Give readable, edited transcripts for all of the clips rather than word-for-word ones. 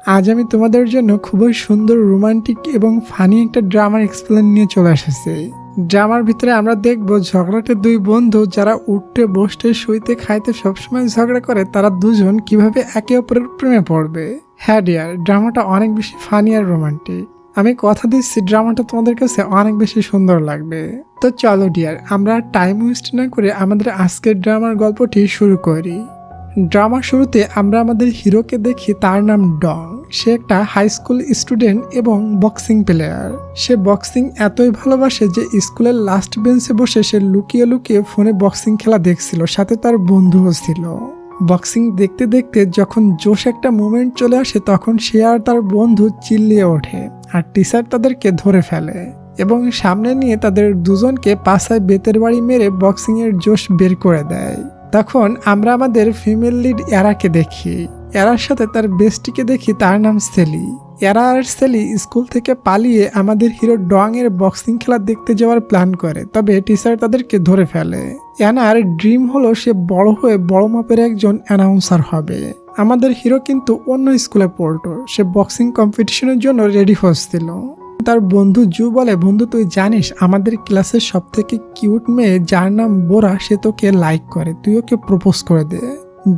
আজ আমি তোমাদের জন্য খুবই সুন্দর রোমান্টিক এবং ফানি একটা ড্রামার এক্সপ্লেন নিয়ে চলে এসেছি। ড্রামার ভিতরে আমরা দেখব ঝগড়াটে দুই বন্ধু যারা উঠতে বসতে শুইতে খাইতে সবসময় ঝগড়া করে, তারা দুজন কিভাবে একে অপরের প্রেমে পড়বে। হ্যাঁ ডিয়ার, ড্রামাটা অনেক বেশি ফানি আর রোমান্টিক। আমি কথা দিচ্ছি ড্রামাটা তোমাদের কাছে অনেক বেশি সুন্দর লাগবে। তো চলো ডিয়ার, আমরা টাইম ওয়েস্ট না করে আমাদের আজকের ড্রামার গল্পটি শুরু করি। ড্রামার শুরুতে আমরা আমাদের হিরোকে দেখি, তার নাম ডং। সে একটা হাই স্কুল স্টুডেন্ট এবং বক্সিং প্লেয়ার। সে বক্সিং এতই ভালোবাসে যে স্কুলের লাস্ট বেঞ্চে বসে সে লুকিয়ে লুকিয়ে ফোনে বক্সিং খেলা দেখছিল, সাথে তার বন্ধুও ছিল। বক্সিং দেখতে দেখতে যখন জোশ একটা মুভমেন্ট চলে আসে, তখন সে আর তার বন্ধু চিল্লিয়ে ওঠে আর টিচার তাদেরকে ধরে ফেলে এবং সামনে নিয়ে তাদের দুজনকে পাছায় বেতের বাড়ি মেরে বক্সিং এর জোশ বের করে দেয়। তখন আমরা আমাদের ফিমেল লিড এরাকে দেখি। এরার সাথে তার বেস্টিকে দেখি, তার নাম সেলি। এরা আর সেলি স্কুল থেকে পালিয়ে আমাদের হিরো ডং এর বক্সিং খেলা দেখতে যাওয়ার প্ল্যান করে, তবে টিচার তাদেরকে ধরে ফেলে। অ্যানার ড্রিম হলো সে বড় হয়ে বড় মাপের একজন অ্যানাউন্সার হবে। আমাদের হিরো কিন্তু অন্য স্কুলে পড়তো, সে বক্সিং কম্পিটিশনের জন্য রেডি হচ্ছিল। তার বন্ধু জু বলে, বন্ধু তুই জানিস আমাদের ক্লাসের সব থেকে কিউট মেয়ে যার নাম বোরা, সে তোকে লাইক করে, তুই ওকে প্রপোজ করে দে।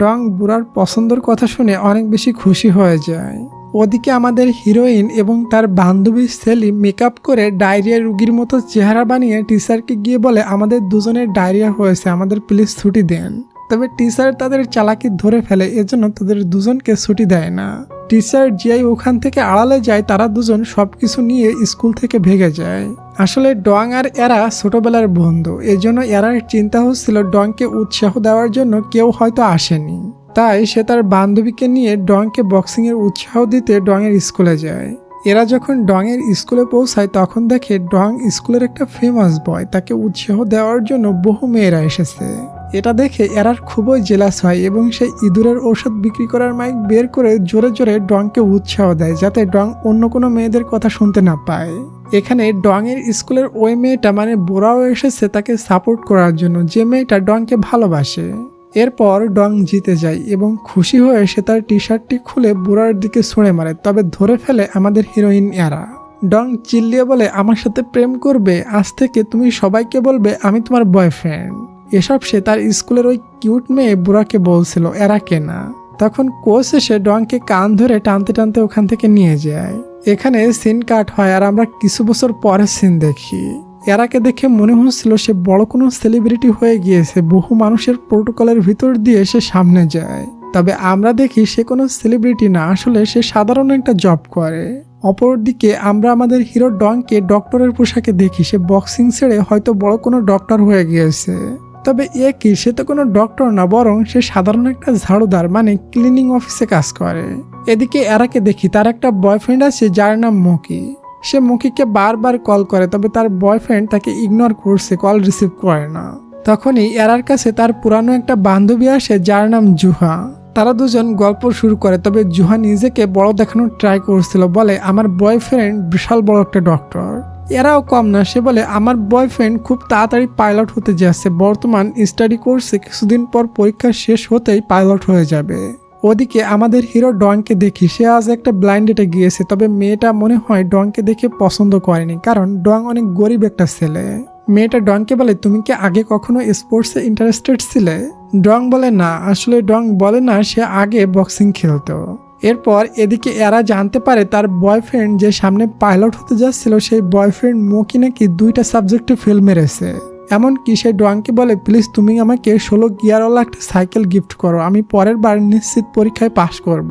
ডং বোরার পছন্দের কথা শুনে অনেক বেশি খুশি হয়ে যায়। ওদিকে আমাদের হিরোইন এবং তার বান্ধবী সেলি মেকআপ করে ডায়রিয়া রুগীর মতো চেহারা বানিয়ে টিচারকে গিয়ে বলে, আমাদের দুজনের ডায়রিয়া হয়েছে, আমাদের প্লিজ ছুটি দেন। তবে টিচার তাদের চালাকি ধরে ফেলে, এজন্য তাদের দুজনকে ছুটি দেয় না। টিচার জিয়াই ওখান থেকে আড়ালে যায়, তারা দুজন সবকিছু নিয়ে স্কুল থেকে ভেগে যায়। আসলে ডং আর এরা ছোটবেলার বন্ধু, এজন্য এরার চিন্তা হচ্ছিল ডংকে উৎসাহ দেওয়ার জন্য কেউ হয়তো আসেনি, তাই সে তার বান্ধবীকে নিয়ে ডংকে বক্সিং এর উৎসাহ দিতে ডং এর স্কুলে যায়। এরা যখন ডং এর স্কুলে পৌঁছায় তখন দেখে ডং স্কুলের একটা ফেমাস বয়, তাকে উৎসাহ দেওয়ার জন্য বহু মেয়েরা এসেছে। এটা দেখে এরার খুবই জেলাস হয় এবং সে ইঁদুরের ঔষধ বিক্রি করার মাইক বের করে জোরে জোরে ডংকে উৎসাহ দেয়, যাতে ডং অন্য কোনো মেয়েদের কথা শুনতে না পায়। এখানে ডং এর স্কুলের ওই মেয়েটা মানে বোরাও এসেছে তাকে সাপোর্ট করার জন্য, যে মেয়েটা ডংকে ভালোবাসে। এরপর ডং জিতে যায় এবং খুশি হয়ে সে তার টি শার্টটি খুলে বোরার দিকে ছুঁড়ে মারে, তবে ধরে ফেলে আমাদের হিরোইন এরা। ডং চিল্লিয়ে বলে, আমার সাথে প্রেম করবে, আজ থেকে তুমি সবাইকে বলবে আমি তোমার বয়ফ্রেন্ড। এসব সে তার স্কুলের ওই কিউট মেয়ে বুড়াকে বলছিল, এরাকে না। তখন কোচ এসে ডংকে কান ধরে টানতে টানতে ওখান থেকে নিয়ে যায়। এখানে সিন কাট হয় আর আমরা কিছু বছর পরের সিন দেখি। এরাকে দেখে মনে হচ্ছিল সে বড় কোনো সেলিব্রিটি হয়ে গিয়েছে, বহু মানুষের প্রোটোকলের ভিতর দিয়ে সে সামনে যায়। তবে আমরা দেখি সে কোনো সেলিব্রিটি না, আসলে সে সাধারণ একটা জব করে। অপরদিকে আমরা আমাদের হিরো ডংকে ডক্টরের পোশাকে দেখি, সে বক্সিং ছেড়ে হয়তো বড় কোনো ডক্টর হয়ে গিয়েছে। তবে এ কি, সে তো কোনো ডক্টর না, বরং সে সাধারণ একটা ঝাড়ুদার মানে ক্লিনিং অফিসে কাজ করে। এদিকে এরাকে দেখি, তার একটা বয়ফ্রেন্ড আছে যার নাম মকি। সে মকিকে বারবার কল করে, তবে তার বয়ফ্রেন্ড তাকে ইগনোর করছে, কল রিসিভ করে না। তখনই এরার কাছে তার পুরানো একটা বান্ধবী আসে যার নাম জুহা। তারা দুজন গল্প শুরু করে, তবে জুহা নিজেকে বড় দেখানোর ট্রাই করছিল, বলে আমার বয়ফ্রেন্ড বিশাল বড় একটা ডক্টর। এরাও কম না, সে বলে আমার বয়ফ্রেন্ড খুব তাড়াতাড়ি পাইলট হতে যাচ্ছে, বর্তমান স্টাডি করছে, কিছুদিন পর পরীক্ষা শেষ হতেই পাইলট হয়ে যাবে। ওদিকে আমাদের হিরো ডংকে দেখি, সে আজ একটা ব্লাইন্ড ডেটে গিয়েছে, তবে মেয়েটা মনে হয় ডংকে দেখে পছন্দ করেনি, কারণ ডং অনেক গরিব একটা ছেলে। মেয়েটা ডংকে বলে, তুমি কি আগে কখনো স্পোর্টসে ইন্টারেস্টেড ছিলে? ডং বলে না, আসলে ডং বলে না সে আগে বক্সিং খেলতো। এরপর এদিকে এরা জানতে পারে তার বয়ফ্রেন্ড যে সামনে পাইলট হতে যাচ্ছিল, সেই বয়ফ্রেন্ড মকি নাকি 2টা সাবজেক্টে ফেল মেরেছে। এমনকি সে ডংকে বলে, প্লিজ তুমি আমাকে 16 গিয়ারওয়ালা একটা সাইকেল গিফট করো, আমি পরের বার নিশ্চিত পরীক্ষায় পাশ করব।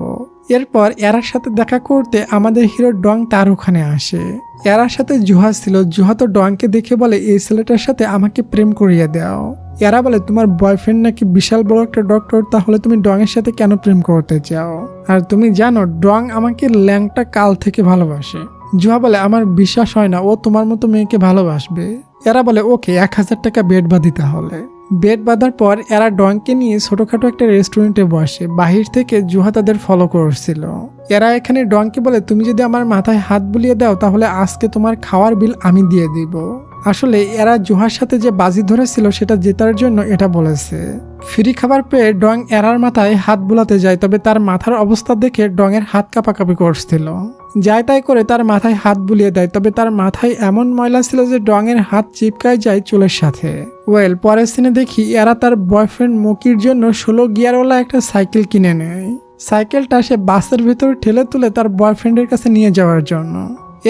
এরপর এরার সাথে দেখা করতে আমাদের হিরো ডং তার ওখানে আসে। এরার সাথে জুহা ছিল। জুহা তো ডংকে দেখে বলে, এই ছেলেটার সাথে আমাকে প্রেম করিয়ে দাও। এরা বলে, তোমার বয়ফ্রেন্ড নাকি বিশাল বড় একটা ডক্টর, তাহলে তুমি ডং এর সাথে কেন প্রেম করতে চাও? আর তুমি জানো ডং আমাকে ল্যাংটা কাল থেকে ভালোবাসে। জুহা বলে, আমার বিশ্বাস হয় না ও তোমার মতো মেয়েকে ভালোবাসবে। এরা বলে, ওকে 1000 টাকা বেড বাঁধি তাহলে। বেড বাঁধার পর এরা ডংকে নিয়ে ছোটখাটো একটা রেস্টুরেন্টে বসে। বাহির থেকে জুহা তাদের ফলো করছিল। এরা এখানে ডংকে বলে, তুমি যদি আমার মাথায় হাত বুলিয়ে দাও তাহলে আজকে তোমার খাওয়ার বিল আমি দিয়ে দিব। আসলে এরা জুহার সাথে যে বাজি ধরেছিল সেটা জেতার জন্য এটা বলেছে। ফ্রি খাবার পেয়ে ডং এরার মাথায় হাত বুলাতে যায়, তবে তার মাথার অবস্থা দেখে ডংয়ের হাত কাঁপাকাঁপি করছিল। যায় তাই করে তার মাথায় হাত বুলিয়ে দেয়, তবে তার মাথায় এমন ময়লা ছিল যে ডংয়ের হাত চিপকায় যায় চুলের সাথে। পরের সিনে দেখি এরা তার বয়ফ্রেন্ড মকির জন্য 16 গিয়ারওয়ালা একটা সাইকেল কিনে নেয়। সাইকেলটা সে বাসের ভেতর ঠেলে তুলে তার বয়ফ্রেন্ডের কাছে নিয়ে যাওয়ার জন্য।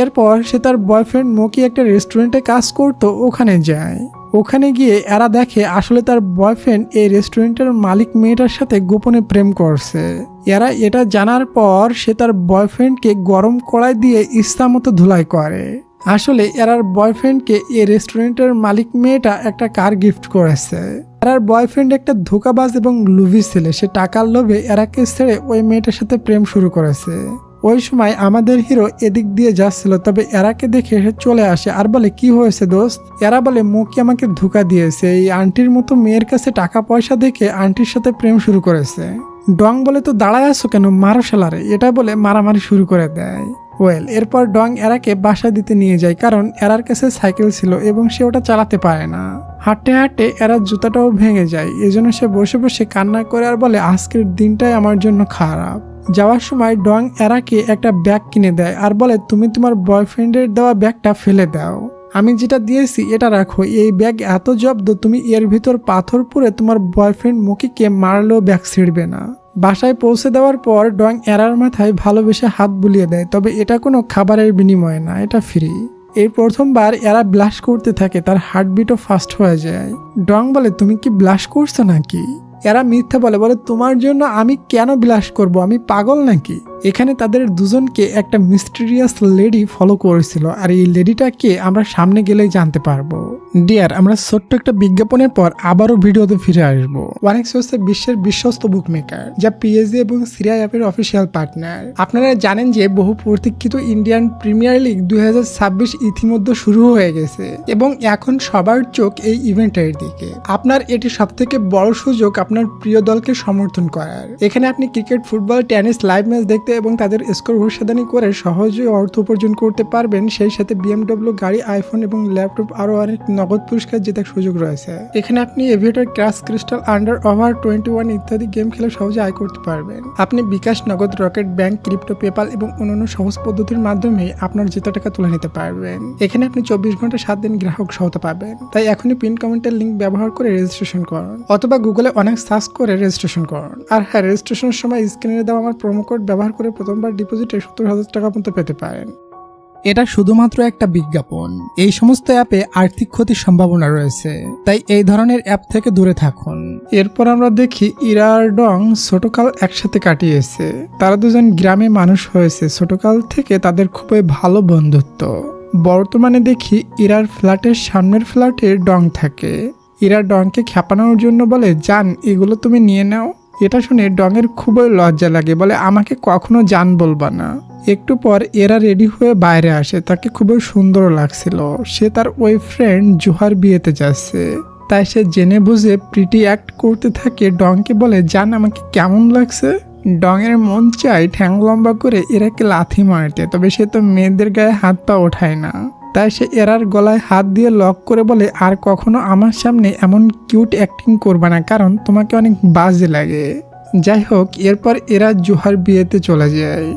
এরপর সে তার বয়ফ্রেন্ড মকি একটা রেস্টুরেন্টে কাজ করতো ওখানে যায়। ওখানে গিয়ে এরা দেখে আসলে তার বয়ফ্রেন্ড এই রেস্টুরেন্টের মালিক মেয়েটার সাথে গোপনে প্রেম করছে। এরা এটা জানার পর সে তার বয়ফ্রেন্ডকে গরম কড়াই দিয়ে ইচ্ছা মতো ধুলাই করে। আসলে এরার বয়ফ্রেন্ডকে এই রেস্টুরেন্টের মালিক মেয়েটা একটা কার গিফট করেছে। এরার বয়ফ্রেন্ড একটা ধোঁকাবাজ এবং লুভি ছেলে, সে টাকার লোভে এরাকে ছেড়ে ওই মেয়েটার সাথে প্রেম শুরু করেছে। ওই সময় আমাদের হিরো এদিক দিয়ে যাচ্ছিল, তবে এরাকে দেখে সে চলে আসে আর বলে, কি হয়েছে দোস্ত? এরা বলে, মকি আমাকে ধোঁকা দিয়েছে, এই আন্টির মতো মেয়ের কাছে টাকা পয়সা দেখে আন্টির সাথে প্রেম শুরু করেছে। ডং বলে, তো দাঁড়ায় আছো কেন, মারো শালারে। এটা বলে মারামারি শুরু করে দেয়। এরপর ডং এরাকে বাসা দিতে নিয়ে যায়, কারণ এরার কাছে সাইকেল ছিল এবং সে ওটা চালাতে পারে না। হাঁটতে হাঁটতে এরার জুতাটাও ভেঙে যায়, এজন্য সে বসে বসে কান্না করে আর বলে, আজকের দিনটাই আমার জন্য খারাপ। যাওয়ার সময় ডং এরাকে একটা ব্যাগ কিনে দেয় আর বলে, তুমি তোমার বয়ফ্রেন্ডের দেওয়া ব্যাগটা ফেলে দাও, আমি যেটা দিয়েছি এটা রাখো। এই ব্যাগ এত জব্দ, তুমি এর ভিতর পাথর পুরে তোমার বয়ফ্রেন্ড মকিকে মারলেও ব্যাগ ছিঁড়বে না। বাসায় পৌঁছে দেওয়ার পর ডং এরার মাথায় ভালোবেসে হাত বুলিয়ে দেয়, তবে এটা কোনো খাবারের বিনিময়ে না, এটা ফ্রি। এই প্রথমবার এরা ব্লাশ করতে থাকে, তার হার্টবিটও ফাস্ট হয়ে যায়। ডং বলে, তুমি কি ব্লাশ করছো নাকি? এরা মিথ্যা বলে, তোমার জন্য আমি কেন ব্লাশ করব, আমি পাগল নাকি? এখানে তাদের দুজনকে একটা মিস্টিরিয়াস লেডি ফলো করেছিল, আর এই লেডিটাকে আমরা সামনে গেলেই জানতে পারবো। ডিয়ার, আমরা ছোট্ট একটা বিজ্ঞাপনের পর আবারও ভিডিওতে ফিরে আসবো। ওয়ানেক্স হচ্ছে বিশ্বের বিশ্বস্ত বুক মেকার, যা পিএসজি এবং সিরিয়া অ্যাপের অফিসিয়াল পার্টনার। আপনারা জানেন যে বহু প্রতীক্ষিত ইন্ডিয়ান প্রিমিয়ার লিগ 2026 ইতিমধ্যে শুরু হয়ে গেছে এবং এখন সবার চোখ এই ইভেন্টের দিকে। আপনার এটি সবথেকে বড় সুযোগ আপনার প্রিয় দলকে সমর্থন করার। এখানে আপনি cricket, football, tennis live match দেখতে এবং তাদের স্কোর ভবিষ্যদ্বাণী করে সহজেই অর্থ উপার্জন করতে পারবেন। সেই সাথে BMW গাড়ি, আইফোন এবং ল্যাপটপ আরো অনেক নগদ পুরস্কার জেতার সুযোগ রয়েছে। এখানে আপনি aviator, crash, crystal, under over 21 ইত্যাদি গেম খেলে সহজে আয় করতে পারবেন। আপনি বিকাশ, নগদ, রকেট ব্যাংক, ক্রিপ্টো, পেপাল এবং অন্যান্য সহজ পদ্ধতির মাধ্যমে আপনার জেতা টাকা তুলে নিতে পারবেন। এখানে আপনি 24 ঘন্টা 7 দিন গ্রাহক সহায়তা পাবেন। তাই এখনই পিন কমেন্টের লিঙ্ক ব্যবহার করে রেজিস্ট্রেশন করুন, অথবা গুগলে অনেক সার্চ করে রেজিস্ট্রেশন করুন। আর হ্যাঁ, রেজিস্ট্রেশনের সময় স্ক্রিনে দেওয়া আমার প্রোমো কোড ব্যবহার করে প্রথমবার ডিপোজিটে 70,000 টাকা পর্যন্ত পেতে পারেন। এটা শুধুমাত্র একটা বিজ্ঞাপন, এই সমস্ত অ্যাপে আর্থিক ক্ষতির সম্ভাবনা রয়েছে, তাই এই ধরনের অ্যাপ থেকে দূরে থাকুন। এরপর আমরা দেখি ইরা আর ডং ছোটকাল একসাথে কাটিয়েছে। তারা দুজন গ্রামে মানুষ হয়েছে, ছোটকাল থেকে তাদের খুবই ভালো বন্ধুত্ব। বর্তমানে দেখি ইরার ফ্ল্যাটের সামনের ফ্ল্যাটে ডং থাকে। ইরা ডংকে খেপানোর জন্য বলে, জান এগুলো তুমি নিয়ে নাও। এটা শুনে ডংয়ের খুবই লজ্জা লাগে, বলে, আমাকে কখনো জান বলবা না। একটু পর এরা রেডি হয়ে বাইরে আসে, তাকে খুবই সুন্দর লাগছিল। সে তার ওই ফ্রেন্ড জুহার বিয়েতে যাচ্ছে, তাই সে জেনে বুঝে প্রিটি অ্যাক্ট করতে থাকে। ডংকে বলে, জান আমাকে কেমন লাগছে? ডংয়ের মন চায় ঠ্যাং লম্বা করে এরাকে লাথি মারতে, তবে সে তো মেয়েদের গায়ে হাত পা ওঠায় না। তাই সে এরার গলায় হাত দিয়ে লক করে বলে, আর কখনো আমার সামনে এমন কিউট অ্যাক্টিং করবে না, কারণ তোমাকে অনেক বাজে লাগে। যাই হোক, এরপর এরা জুহার বিয়েতে চলে যায়।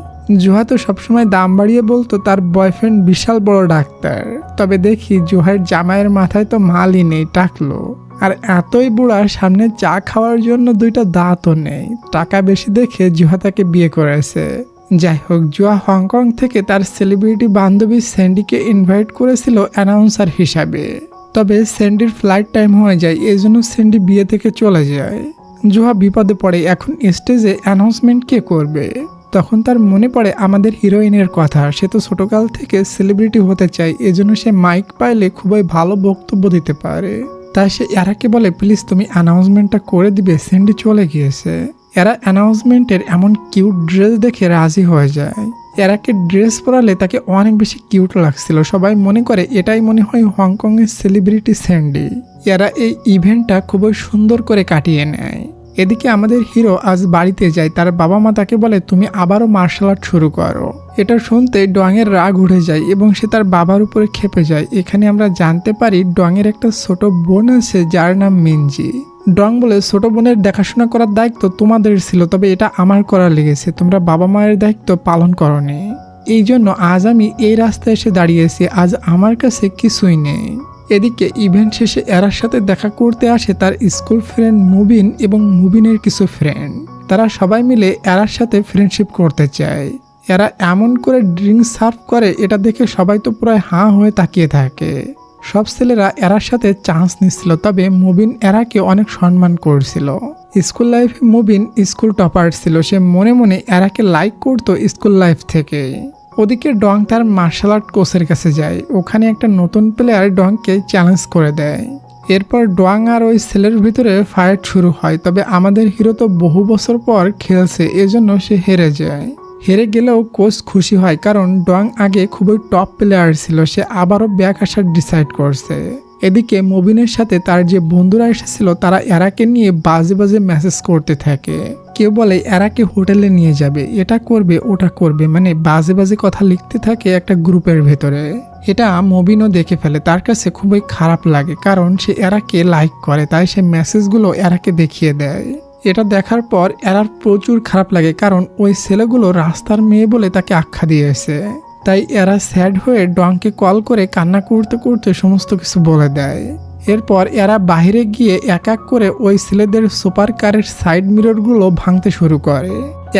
জুহা তো সবসময় দাম বাড়িয়ে বলতো তার বয়ফ্রেন্ড বিশাল বড় ডাক্তার, তবে দেখি জুহার জামাইয়ের মাথায় তো মালই নেই, টাকলো। আর এতই বুড়া, সামনে চা খাওয়ার জন্য 2টা দাঁতও নেই। টাকা বেশি দেখে জুহা তাকে বিয়ে করেছে। যাই হোক, জুয়া হংকং থেকে তার সেলিব্রিটি বান্ধবী স্যান্ডিকে ইনভাইট করেছিল অ্যানাউন্সার হিসাবে, তবে স্যান্ডির ফ্লাইট টাইম হয়ে যায়, এই জন্য স্যান্ডি বিয়ে থেকে চলে যায়। জুয়া বিপদে পড়ে, এখন স্টেজে অ্যানাউন্সমেন্ট কে করবে? তখন তার মনে পড়ে আমাদের হিরোইনের কথা। সে তো ছোটকাল থেকে সেলিব্রিটি হতে চায়, এজন্য সে মাইক পাইলে খুবই ভালো বক্তব্য দিতে পারে। তাই সে এরাকে বলে, প্লিজ তুমি অ্যানাউন্সমেন্টটা করে দিবে। স্যান্ডি চলে গিয়েছে। এরা অ্যানাউন্সমেন্টের এমন কিউট ড্রেস দেখে রাজি হয়ে যায়। এরাকে ড্রেস পরালে তাকে অনেক বেশি কিউট লাগছিল। সবাই মনে করে এটাই মনে হয় হংকংয়ের সেলিব্রিটি স্যান্ডি। এরা এই ইভেন্টটা খুবই সুন্দর করে কাটিয়ে নেয়। এদিকে আমাদের হিরো আজ বাড়িতে যায়, তার বাবা মা তাকে বলে তুমি আবারও মার্শাল আর্ট শুরু করো। এটা শুনতে ডোয়াংয়ের রাগ উঠে যায় এবং সে তার বাবার উপরে খেপে যায়। এখানে আমরা জানতে পারি ডোয়াংয়ের একটা ছোট বোন আছে যার নাম মিনজি। ডং বলে ছোট বোনের দেখাশোনা করার দায়িত্ব তোমাদের ছিল, তবে এটা আমার করা লেগেছে, তোমরা বাবা মায়ের দায়িত্ব পালন করনি, এই জন্য আজ আমি এই রাস্তায় এসে দাঁড়িয়েছি, আজ আমার কাছে কিছুই নেই। এদিকে ইভেন্ট শেষে এরার সাথে দেখা করতে আসে তার স্কুল ফ্রেন্ড মুবিন এবং মুবিনের কিছু ফ্রেন্ড। তারা সবাই মিলে এরার সাথে ফ্রেন্ডশিপ করতে চায়। এরা এমন করে ড্রিঙ্কস সার্ভ করে, এটা দেখে সবাই তো প্রায় হাঁ হয়ে তাকিয়ে থাকে। সব ছেলেরা এরার সাথে চান্স নিচ্ছিল, তবে মুবিন এরাকে অনেক সম্মান করছিল। স্কুল লাইফে মুবিন স্কুল টপার ছিল, সে মনে মনে এরাকে লাইক করতো স্কুল লাইফ থেকে। ওদিকে ডং তার মার্শাল আর্ট কোচের কাছে যায়, ওখানে একটা নতুন প্লেয়ার ডংকে চ্যালেঞ্জ করে দেয়। এরপর ডোয়াং আর ওই ছেলের ভিতরে ফাইট শুরু হয়, তবে আমাদের হিরো তো বহু বছর পর খেলছে, এজন্য সে হেরে যায়। হেরে গেলেও কোচ খুশি হয়, কারণ ডোয়াং আগে খুবই টপ প্লেয়ার ছিল, সে আবারও ব্যাক আসার ডিসাইড করছে। এদিকে মুবিনের সাথে তার যে বন্ধুরা এসেছিল তারা এরাকে নিয়ে বাজে বাজে মেসেজ করতে থাকে। কেউ বলে এরাকে হোটেলে নিয়ে যাবে, এটা করবে ওটা করবে, মানে বাজে বাজে কথা লিখতে থাকে একটা গ্রুপের ভেতরে। এটা মুবিনও দেখে ফেলে, তার কাছে খুবই খারাপ লাগে, কারণ সে এরাকে লাইক করে, তাই সে মেসেজগুলো এরাকে দেখিয়ে দেয়। এটা দেখার পর এরার প্রচুর খারাপ লাগে, কারণ ওই ছেলেগুলো রাস্তার মেয়ে বলে তাকে আখ্যা দিয়েছে। তাই এরা স্যাড হয়ে ডংকে কল করে কান্না করতে করতে সমস্ত কিছু বলে দেয়। এরপর এরা বাইরে গিয়ে এক এক করে ওই ছেলেদের সুপার কারের সাইড মিররগুলো ভাঙতে শুরু করে।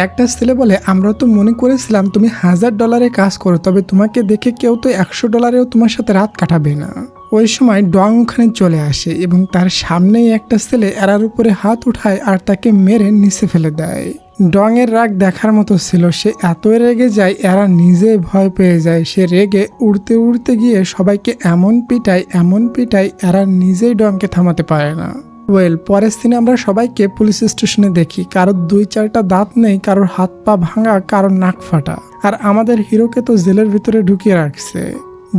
একটা ছেলে বলে আমরা তো মনে করেছিলাম তুমি $1000 কাজ করো, তবে তোমাকে দেখে কেউ তো $100 তোমার সাথে রাত কাটাবে না। ওই সময় ডং ওখানে চলে আসে এবং তার সামনেই একটা ছেলে এরার উপরে হাত উঠায় আর তাকে মেরে নিচে ফেলে দেয়। ডং এর রাগ দেখার মতো ছিল, সে এতই রেগে যায় এরা নিজে ভয় পেয়ে যায়। সে রেগে উড়তে উড়তে গিয়ে সবাইকে এমন পিটায় এরা নিজেই ডংকে থামাতে পারে না। পরের দিনে আমরা সবাইকে পুলিশ স্টেশনে দেখি, কারোর 2-4টা দাঁত নেই, কারোর হাত পা ভাঙা, কারোর নাক ফাটা, আর আমাদের হিরোকে তো জেলের ভিতরে ঢুকিয়ে রাখছে।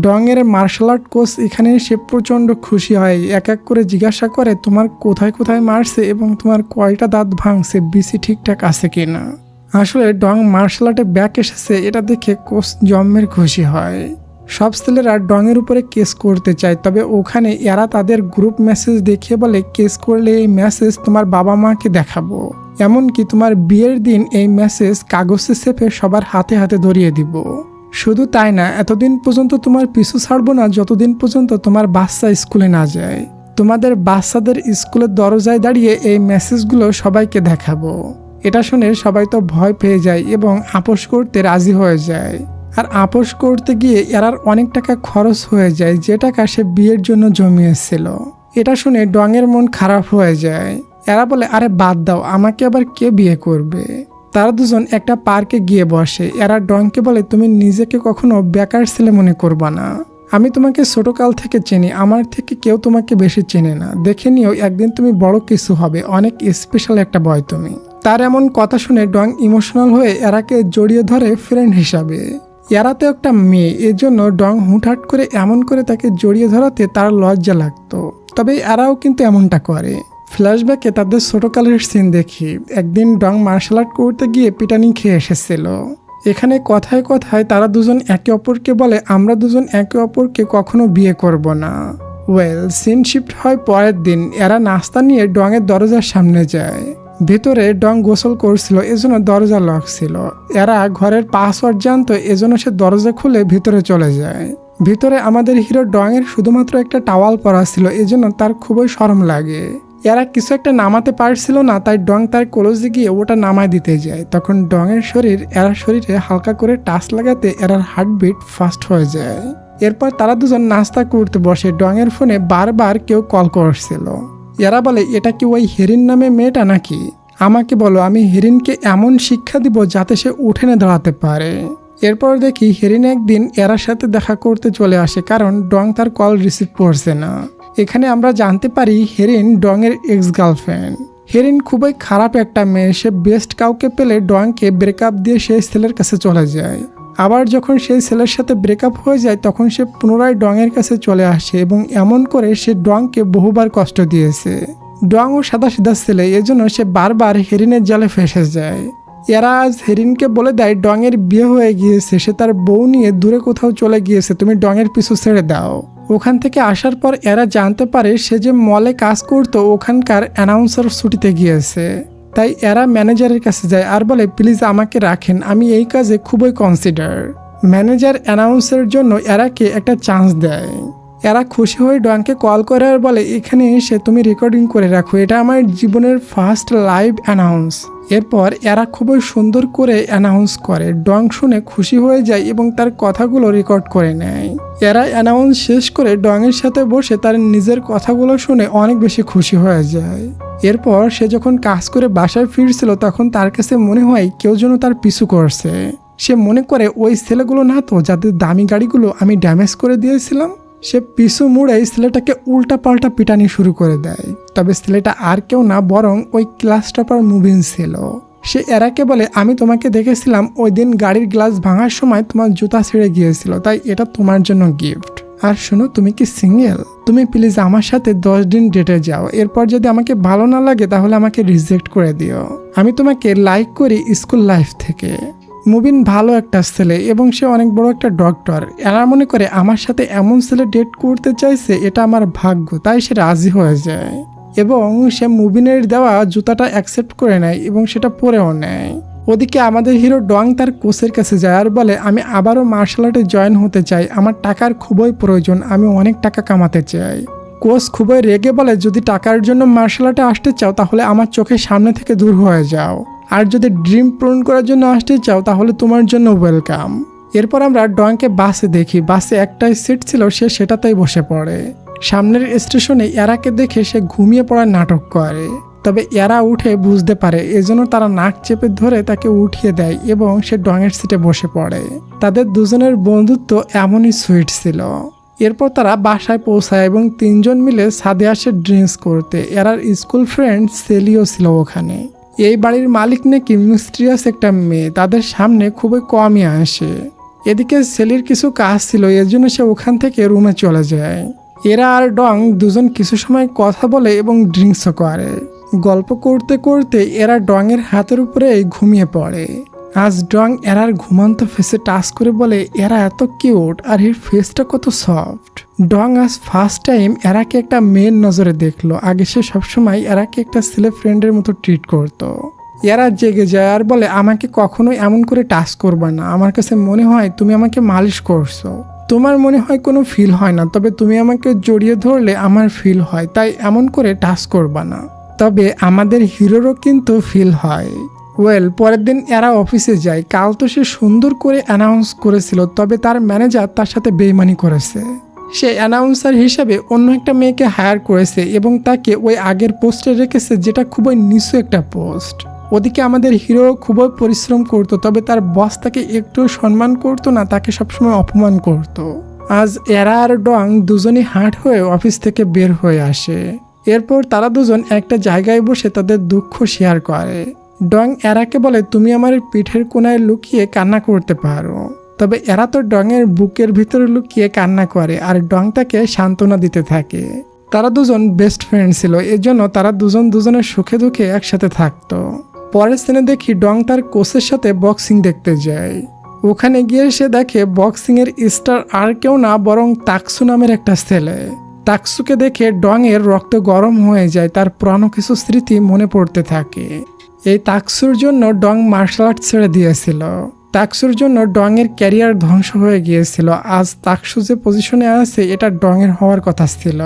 ডং এর মার্শাল আর্ট কোচ এখানে সে প্রচন্ড খুশি হয়, এক এক করে জিজ্ঞাসা করে তোমার কোথায় কোথায় মারছে এবং তোমার কয়টা দাঁত ভাঙছে, বিসি ঠিকঠাক আছে কিনা। আসলে ডং মার্শাল আর্টে ব্যাক এসেছে, এটা দেখে কোচ জম্মের খুশি হয়। সব ছেলেরা ডং এর উপরে কেস করতে চায়, তবে ওখানে এরা তাদের গ্রুপ মেসেজ দেখিয়ে বলে কেস করলে এই মেসেজ তোমার বাবা মাকে দেখাবো, এমনকি তোমার বিয়ের দিন এই মেসেজ কাগজে চেপে সবার হাতে হাতে ধরিয়ে দিব। শুধু তাই না, এতদিন পর্যন্ত তোমার পিছু ছাড়বো না যতদিন পর্যন্ত তোমার বাচ্চা স্কুলে না যায়। তোমাদের বাচ্চাদের স্কুলের দরজায় দাঁড়িয়ে এই মেসেজগুলো সবাইকে দেখাবো। এটা শুনে সবাই তো ভয় পেয়ে যায় এবং আপোষ করতে রাজি হয়ে যায়। আর আপোষ করতে গিয়ে এরার অনেক টাকা খরচ হয়ে যায়, যে টাকা সে বিয়ের জন্য জমিয়েছিল। এটা শুনে ডংয়ের মন খারাপ হয়ে যায়। এরা বলে আরে বাদ দাও, আমাকে আবার কে বিয়ে করবে। তারা দুজন একটা পার্কে গিয়ে বসে। এরা ডংকে বলে তুমি নিজেকে কখনো বেকার ছেলে মনে করবা না, আমি তোমাকে ছোটকাল থেকে চিনি, আমার থেকে কেউ তোমাকে বেশি চেনে না, দেখে নিও একদিন তুমি বড় কিছু হবে, অনেক স্পেশাল একটা বয় তুমি। তার এমন কথা শুনে ডং ইমোশনাল হয়ে এরাকে জড়িয়ে ধরে ফ্রেন্ড হিসাবে। এরা তো একটা মেয়ে, এজন্য ডং হুটহাট করে এমন করে তাকে জড়িয়ে ধরাতে তার লজ্জা লাগতো, তবে এরাও কিন্তু এমনটা করে। ফ্ল্যাশব্যাকে তাদের ছোটকালের সিন দেখি। একদিন ডং মার্শাল আর্ট করতে গিয়ে পিটানি খেয়ে এসেছিল। এখানে কথায় কথায় তারা দুজন একে অপরকে বলে আমরা দুজন একে অপরকে কখনো বিয়ে করব না। সিন শিফট হয় পরের দিন। এরা নাস্তা নিয়ে ডং এর দরজার সামনে যায়। ভেতরে ডং গোসল করছিল, এজন্য দরজা লক ছিল। এরা ঘরের পাসওয়ার্ড জানতো, এজন্য সে দরজা খুলে ভিতরে চলে যায়। ভিতরে আমাদের হিরো ডং এর শুধুমাত্র একটা টাওয়াল পরা ছিল, এজন্য তার খুবই শরম লাগে। এরা কিছু একটা নামাতে পারছিল না, তাই ডং তার কলেজে গিয়ে ওটা নামায় দিতে যায়। তখন ডং এর শরীর এরার শরীরে হালকা করে টাচ লাগাতে এরার হার্টবিট ফাস্ট হয়ে যায়। এরপর তারা দুজন নাস্তা করতে বসে। ডং এর ফোনে বারবার কেউ কল করছিল। এরা বলে এটা কি ওই হেরিন নামে মেয়েটা নাকি? আমাকে বলো, আমি হেরিনকে এমন শিক্ষা দিব যাতে সে উঠে না দাঁড়াতে পারে। এরপর দেখি হেরিন একদিন এরার সাথে দেখা করতে চলে আসে, কারণ ডং তার কল রিসিভ করছে না। এখানে আমরা জানতে পারি হেরিন ডং এর এক্স গার্লফ্রেন্ড। হেরিন খুবই খারাপ একটা মেয়ে, সে বেস্ট কাউকে পেলে ডংকে ব্রেকআপ দিয়ে সেই ছেলের কাছে চলে যায়। আবার যখন সেই ছেলের সাথে ব্রেকআপ হয়ে যায় তখন সে পুনরায় ডং এর কাছে চলে আসে এবং এমন করে সে ডংকে বহুবার কষ্ট দিয়েছে। ডং ও সাদা সিধা ছেলে, এজন্য সে বারবার হেরিনের জালে ফেসে যায়। এরা আজ হেরিনকে বলে দেয় ডংয়ের বিয়ে হয়ে গিয়েছে, সে তার বউ নিয়ে দূরে কোথাও চলে গিয়েছে, তুমি ডংয়ের পিছু ছেড়ে দাও। ওখান থেকে আসার পর এরা জানতে পারে সে যে মলে কাজ করতো ওখানকার অ্যানাউন্সার ছুটিতে গিয়েছে। তাই এরা ম্যানেজারের কাছে যায় আর বলে প্লিজ আমাকে রাখেন, আমি এই কাজে খুবই কনসিডার। ম্যানেজার অ্যানাউন্সের জন্য এরাকে একটা চান্স দেয়। এরা খুশি হয়ে ডংকে কল করে আর বলে এখানে এসে তুমি রেকর্ডিং করে রাখো, এটা আমার জীবনের ফার্স্ট লাইভ অ্যানাউন্স। এরপর এরা খুবই সুন্দর করে অ্যানাউন্স করে। ডং শুনে খুশি হয়ে যায় এবং তার কথাগুলো রেকর্ড করে নেয়। এরা অ্যানাউন্স শেষ করে ডংয়ের সাথে বসে তার নিজের কথাগুলো শুনে অনেক বেশি খুশি হয়ে যায়। এরপর সে যখন কাজ করে বাসায় ফিরছিল তখন তার কাছে মনে হয় কেউ যেন তার পিছু করছে। সে মনে করে ওই ছেলেগুলো না তো যাদের দামি গাড়িগুলো আমি ড্যামেজ করে দিয়েছিলাম। সে পিছু মুড়ে ছেলেটাকে উল্টা পাল্টা পিটানি শুরু করে দেয়। তবে ছেলেটা আর কেউ না বরং ওই ক্লাস টপার মুবিন ছিল। সে এরাকে বলে আমি তোমাকে দেখেছিলাম ওই দিন গাড়ির গ্লাস ভাঙার সময় তোমার জুতা ছিঁড়ে গিয়েছিল, তাই এটা তোমার জন্য গিফট। আর শোনো, তুমি কি সিঙ্গেল? তুমি প্লিজ আমার সাথে 10 দিন ডেটে যাও, এরপর যদি আমাকে ভালো না লাগে তাহলে আমাকে রিজেক্ট করে দিও। আমি তোমাকে লাইক করি স্কুল লাইফ থেকে। মুবিন ভালো একটা ছেলে এবং সে অনেক বড় একটা ডক্টর। এরা মনে করে আমার সাথে এমন ছেলে ডেট করতে চাইছে, এটা আমার ভাগ্য, তাই সে রাজি হয়ে যায় এবং সে মুবিনের দেওয়া জুতাটা অ্যাকসেপ্ট করে নেয় এবং সেটা পরেও নেয়। ওদিকে আমাদের হিরো ডং তার কোচের কাছে যায় আর বলে আমি আবারও মার্শাল আর্টে জয়েন হতে চাই, আমার টাকার খুবই প্রয়োজন, আমি অনেক টাকা কামাতে চাই। কোচ খুবই রেগে বলে যদি টাকার জন্য মার্শাল আর্টে আসতে চাও তাহলে আমার চোখের সামনে থেকে দূর হয়ে যাও, আর যদি ড্রিম পূরণ করার জন্য আসতে চাও তাহলে তোমার জন্য ওয়েলকাম। এরপর আমরা ডংকে বাসে দেখি। বাসে একটাই সিট ছিল, সে সেটাতেই বসে পড়ে। সামনের স্টেশনে এরাকে দেখে সে ঘুমিয়ে পড়ার নাটক করে। তবে এরা উঠে বুঝতে পারে, এজন্য তারা নাক চেপে ধরে তাকে উঠিয়ে দেয় এবং সে ডংয়ের সিটে বসে পড়ে। তাদের দুজনের বন্ধুত্ব এমনই সুইট ছিল। এরপর তারা বাসায় পৌঁছায় এবং 3 জন মিলে ছাদে আসে ড্রিঙ্কস করতে। এরার স্কুল ফ্রেন্ড সেলিও ছিল ওখানে। এই বাড়ির মালিক নাকি মিস্ট্রিয়াস একটা মেয়ে, তাদের সামনে খুবই কমই আসে। এদিকে সেলির কিছু কাজ ছিল, এর জন্য সে ওখান থেকে রুমে চলে যায়। এরা আর ডং দুজন কিছু সময় কথা বলে এবং ড্রিঙ্কসও করে। গল্প করতে করতে এরা ডংয়ের হাতের উপরে ঘুমিয়ে পড়ে। আজ ডং এরার ঘুমান্ত ফেসে টাচ করে বলে এরা এত কিউট আর এর ফেসটা কত সফট। ডং আজ ফার্স্ট টাইম এরাকে একটা মেয়ের নজরে দেখলো। আগে সে সবসময় এরাকে একটা ছেলে ফ্রেন্ডের মতো ট্রিট করতো। এরা জেগে যায় আর বলে আমাকে কখনোই এমন করে টাচ করবা না, আমার কাছে মনে হয় তুমি আমাকে মালিশ করছো। তোমার মনে হয় কোনো ফিল হয় না, তবে তুমি আমাকে জড়িয়ে ধরলে আমার ফিল হয়, তাই এমন করে টাচ করবা না। তবে আমাদের হিরোরও কিন্তু ফিল হয়। পরের দিন এরা অফিসে যায়। কাল তো সে সুন্দর করে অ্যানাউন্স করেছিল, তবে তার ম্যানেজার তার সাথে বেইমানি করেছে। সে অ্যানাউন্সার হিসেবে অন্য একটা মেয়েকে হায়ার করেছে এবং তাকে ওই আগের পোস্টে রেখেছে, যেটা খুবই নিচু একটা পোস্ট। ওদিকে আমাদের হিরো খুবই পরিশ্রম করতো, তবে তার বস তাকে একটু সম্মান করতো না, তাকে সবসময় অপমান করতো। আজ এরা আর ডং দুজনই হার্ট হয়ে অফিস থেকে বের হয়ে আসে। এরপর তারা দুজন একটা জায়গায় বসে তাদের দুঃখ শেয়ার করে। ডং এরাকে বলে তুমি আমার পিঠের কোনায় লুকিয়ে কান্না করতে পারো। তবে এরা তো ডংয়ের বুকের ভিতরে লুকিয়ে কান্না করে আর ডং তাকে সান্ত্বনা দিতে থাকে। তারা দুজন বেস্ট ফ্রেন্ড ছিল, এজন্য তারা দুজন দুজনের সুখে দুঃখে একসাথে থাকতো। পরের সিনে দেখি ডং তার কোচের সাথে বক্সিং দেখতে যায়। ওখানে গিয়ে সে দেখে বক্সিং এর স্টার আর কেউ না বরং তাকসু নামের একটা ছেলে। তাকসুকে দেখে ডং এর রক্ত গরম হয়ে যায়, তার পুরানো কিছু স্মৃতি মনে পড়তে থাকে। এই তাকসুর জন্য ডং মার্শাল আর্ট ছেড়ে দিয়েছিল। তাকসুর জন্য ডং এর ক্যারিয়ার ধ্বংস হয়ে গিয়েছিল। আজ তাকসু যে পজিশনে আছে এটা ডং এর হওয়ার কথা ছিল।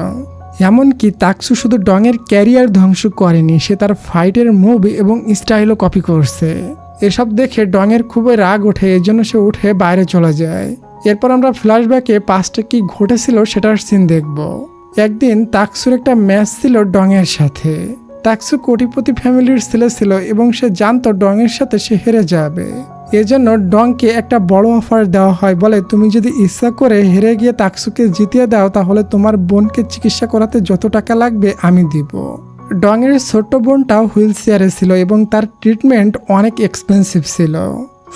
এমনকি তাকসু শুধু ডং এর ক্যারিয়ার ধ্বংস করেনি, সে তার ফাইটের মুভ এবং স্টাইলও কপি করছে। এসব দেখে ডং এর খুবই রাগ ওঠে, এর জন্য সে উঠে বাইরে চলে যায়। এরপর আমরা ফ্ল্যাশব্যাকে পাস্টে কি ঘটেছিল সেটার সিন দেখব। একদিন তাকসুর একটা ম্যাচ ছিল ডং এর সাথে। তাকসু কোটিপতি ফ্যামিলির ছেলে ছিল এবং সে জানতো ডং এর সাথে সে হেরে যাবে। এজন্য ডংকে একটা বড় অফার দেওয়া হয়, বলে তুমি যদি ইচ্ছা করে হেরে গিয়ে তাকসুকে জিতিয়ে দাও তাহলে তোমার বোনকে চিকিৎসা করাতে যত টাকা লাগবে আমি দিব। ডং এর ছোট্ট বোনটাও হুইল চেয়ারে ছিল এবং তার ট্রিটমেন্ট অনেক এক্সপেন্সিভ ছিল।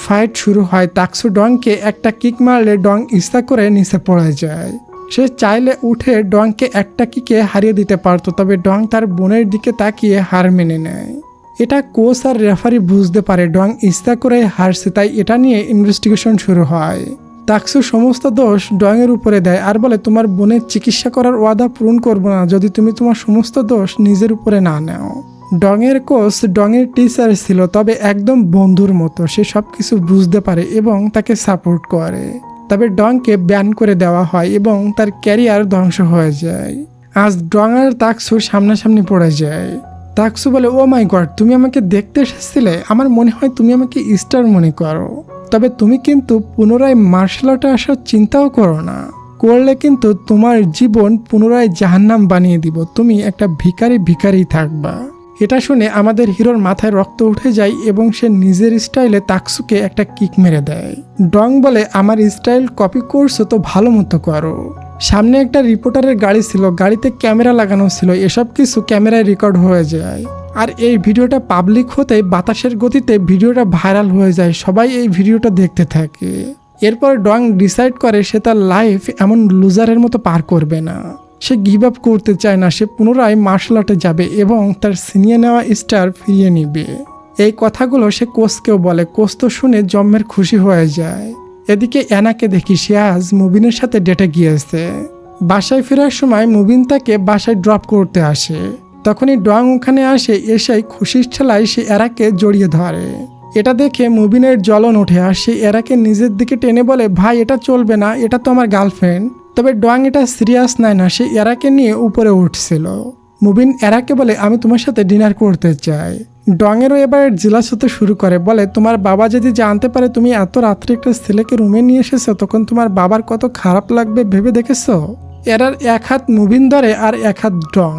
ফাইট শুরু হয়। তাকসু ডংকে একটা কিক মারলে ডং ইচ্ছা করে নিচে পড়ে যায়। সে চাইলে উঠে ডংকে একটা কিকে হারিয়ে দিতে পারতো, তবে ডং তার বোনের দিকে তাকিয়ে হার মেনে নেয়। এটা কোচ আর রেফারি বুঝতে পারে ডং ইচ্ছা করে হারছে, তাই এটা নিয়ে ইনভেস্টিগেশন শুরু হয়। তাকসু সমস্ত দোষ ডংয়ের উপরে দেয় আর বলে তোমার বোনের চিকিৎসা করার ওয়াদা পূরণ করবো না যদি তুমি তোমার সমস্ত দোষ নিজের উপরে না নাও। ডংয়ের কোচ ডংয়ের টিচার ছিল, তবে একদম বন্ধুর মতো। সে সবকিছু বুঝতে পারে এবং তাকে সাপোর্ট করে। তবে ডংকে ব্যান করে দেওয়া হয় এবং তার ক্যারিয়ার ধ্বংস হয়ে যায়। আজ ডং আর তাকসু সামনাসামনি পড়ে যায়। তাকসু বলে, ও মাই গড, তুমি আমাকে দেখতে এসেছিলে? আমার মনে হয় তুমি আমাকে স্টার মনে করো, তবে তুমি কিন্তু পুনরায় মার্শাল আর্টে আসার চিন্তাও করো না। করলে কিন্তু তোমার জীবন পুনরায় জাহান্নাম বানিয়ে দিব। তুমি একটা ভিখারি থাকবা। এটা শুনে আমাদের হিরোর মাথায় রক্ত উঠে যায় এবং সে নিজের স্টাইলে তাকসুকে একটা কিক মেরে দেয়। ডং বলে, আমার স্টাইল কপি করছো তো ভালো মতো করো। সামনে একটা রিপোর্টারের গাড়ি ছিল, গাড়িতে ক্যামেরা লাগানো ছিল, এসব কিছু ক্যামেরায় রেকর্ড হয়ে যায়। আর এই ভিডিওটা পাবলিক হতেই বাতাসের গতিতে ভিডিওটা ভাইরাল হয়ে যায়। সবাই এই ভিডিওটা দেখতে থাকে। এরপর ডং ডিসাইড করে সে তার লাইফ এমন লুজারের মতো পার করবে না। সে গিভ আপ করতে চায় না। সে পুনরায় মার্শাল আর্টে যাবে এবং তার ছিনিয়ে নেওয়া স্টার ফিরিয়ে নিবে। এই কথাগুলো সে কোচকেও বলে। কোচ তো শুনে জম্মের খুশি হয়ে যায়। এদিকে অ্যানাকে দেখি সে আজ মুবিনের সাথে ডেটে গিয়েছে। বাসায় ফেরার সময় মুবিন তাকে বাসায় ড্রপ করতে আসে। তখনই ডং ওখানে আসে। এসেই খুশির ঠেলায় সে এরাকে জড়িয়ে ধরে। এটা দেখে মুবিনের জ্বলন ওঠে আর সে এরাকে নিজের দিকে টেনে বলে, ভাই এটা চলবে না, এটা তো আমার গার্লফ্রেন্ড। তবে ডং এটা সিরিয়াস নেয় না। সে এরাকে নিয়ে উপরে উঠছিল। মুবিন এরাকে বলে, আমি তোমার সাথে ডিনার করতে চাই। ডংয়েরও এবার জেলাস হতে শুরু করে। বলে, তোমার বাবা যদি জানতে পারে তুমি এত রাত্রে একটা ছেলেকে রুমে নিয়ে এসেছো, তখন তোমার বাবার কত খারাপ লাগবে ভেবে দেখেছো? এরার এক হাত মুবিন ধরে আর এক হাত ডং।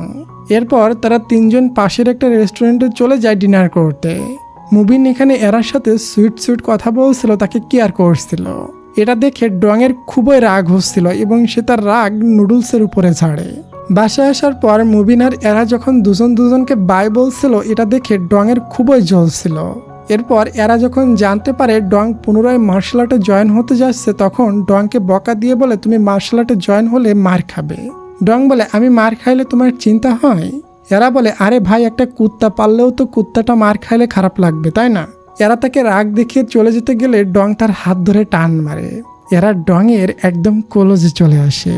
এরপর তারা তিনজন পাশের একটা রেস্টুরেন্টে চলে যায় ডিনার করতে। মুবিন এখানে এরার সাথে সুইট কথা বলছিল, তাকে কেয়ার করছিল। এটা দেখে ডংয়ের খুবই রাগ হচ্ছিল এবং সে তার রাগ নুডলসের উপরে ছাড়ে। বাসায় আসার পর মুবিন আর এরা যখন দুজনকে বাই বলছিল, এটা দেখে ডংয়ের খুবই জ্বলছিল। এরপর এরা যখন জানতে পারে ডং পুনরায় মার্শাল আর্টে জয়েন হতে যাচ্ছে, তখন ডংকে বকা দিয়ে বলে, তুমি মার্শাল আর্টে জয়েন হলে মার খাবে। ডং বলে, আমি মার খাইলে তোমার চিন্তা হয়? এরা বলে, আরে ভাই, একটা কুত্তা পাললেও তো কুত্তাটা মার খাইলে খারাপ লাগবে, তাই না? এরা তাকে রাগ দেখিয়ে চলে যেতে গেলে ডং তার হাত ধরে টান মারে। এরা ডংয়ের একদম ক্লোজে চলে আসে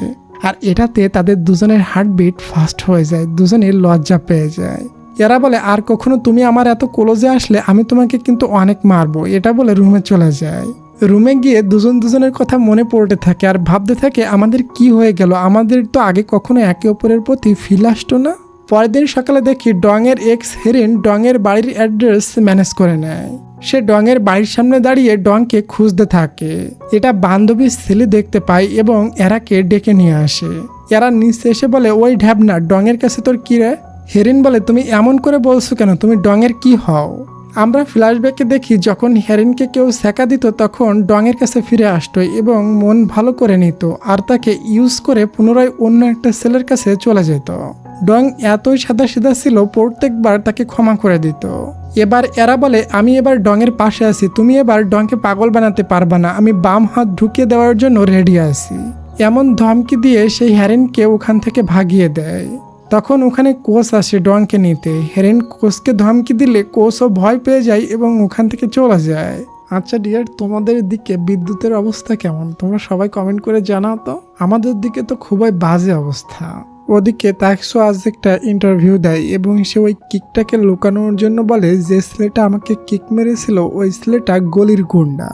আর এটাতে তাদের দুজনের হার্টবিট ফাস্ট হয়ে যায়। দুজনের লজ্জা পেয়ে যায়। এরা বলে, আর কখনো তুমি আমার এত ক্লোজে আসলে আমি তোমাকে কিন্তু অনেক মারবো। এটা বলে রুমে চলে যায়। রুমে গিয়ে দুজনের কথা মনে পড়তে থাকে আর ভাবতে থাকে, আমাদের কি হয়ে গেল? আমাদের তো আগে কখনো একে অপরের প্রতি ফিল আসতো না। পরের দিন সকালে দেখি ডংয়ের এক্স হেরিন ডংয়ের বাড়ির অ্যাড্রেস ম্যানেজ করে নেয়। সে ডংয়ের বাড়ির সামনে দাঁড়িয়ে ডংকে খুঁজতে থাকে। এটা বান্ধবীর ছেলে দেখতে পায় এবং এরাকে ডেকে নিয়ে আসে। এরা নিচে এসে বলে, ওই ঢ্যাবনা, ডংয়ের কাছে তোর কি রে? হেরিন বলে, তুমি এমন করে বলছো কেন? তুমি ডংয়ের কি হও? আমরা ফ্ল্যাশব্যাকে দেখি যখন হেরিনকে কেউ সেকা দিত, তখন ডংয়ের কাছে ফিরে আসতো এবং মন ভালো করে নিত আর তাকে ইউজ করে পুনরায় অন্য একটা ছেলের কাছে চলে যেত। ডং এতই সাদাসিধা ছিল, প্রত্যেকবার তাকে ক্ষমা করে দিত। এবার এরা বলে, আমি এবার ডংয়ের পাশে আছি, তুমি এবার ডংকে পাগল বানাতে পারবা না, আমি বাম হাত ঢুকিয়ে দেওয়ার জন্য রেডি আছি। এমন ধমকি দিয়ে সেই হেরিনকে ওখান থেকে ভাগিয়ে দেয়। তখন ওখানে কোচ আসে ডংকে নিতে। হেরিন কোচকে ধমকি দিলে কোচও ভয় পেয়ে যায় এবং ওখান থেকে চলে যায়। আচ্ছা ডিয়ার, তোমাদের দিকে বিদ্যুতের অবস্থা কেমন? তোমরা সবাই কমেন্ট করে জানাও তো। আমাদের দিকে তো খুবই বাজে অবস্থা। ওদিকে তাকসু আজ একটা ইন্টারভিউ দেয় এবং সে ওই কিকটাকে লুকানোর জন্য বলে, যে ছেলেটা আমাকে কিক মেরেছিল ওই ছেলেটা গলির গুন্ডা।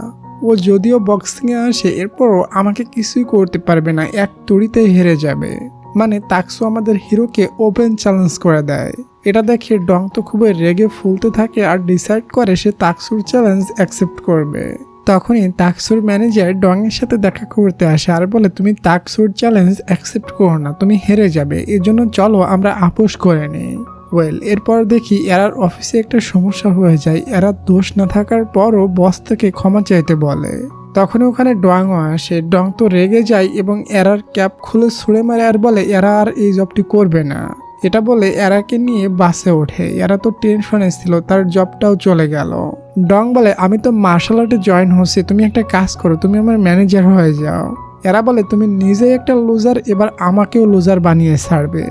ও যদিও বক্সিংয়ে আসে, এরপরও আমাকে কিছুই করতে পারবে না, এক তুড়িতে হেরে যাবে। মানে তাকসু আমাদের হিরোকে ওপেন চ্যালেঞ্জ করে দেয়। এটা দেখে ডং তো খুবই রেগে ফুলতে থাকে আর ডিসাইড করে সে তাকসুর চ্যালেঞ্জ অ্যাকসেপ্ট করবে। তখনই তাকসুর ম্যানেজার ডং এর সাথে দেখা করতে আসে আর বলে, তুমি তাকসুর চ্যালেঞ্জ অ্যাকসেপ্ট করো না, তুমি হেরে যাবে, এজন্য চলো আমরা আপোষ করে নিই। এরপর দেখি এরার অফিসে একটা সমস্যা হয়ে যায়। এরা দোষ না থাকার পরও বস থেকে ক্ষমা চাইতে বলে। তখন ওখানে ডংও আসে। ডং তো রেগে যায় এবং এরার ক্যাপ খুলে ছুঁড়ে মারে আর বলে, এরা আর এই জবটি করবে না। এটা বলে এরাকে নিয়ে বাসে ওঠে। এরা তো টেনশনে ছিল, তার জবটাও চলে গেল। ডং বলে, আমি তো মার্শাল আর্টে জয়েন হচ্ছি, তুমি একটা কাজ করো, তুমি আমার ম্যানেজার হয়ে যাও। এরা বলে তুমি নিজেই একটা লুজার, এবার আমাকেও লুজার বানিয়ে ছাড়বে।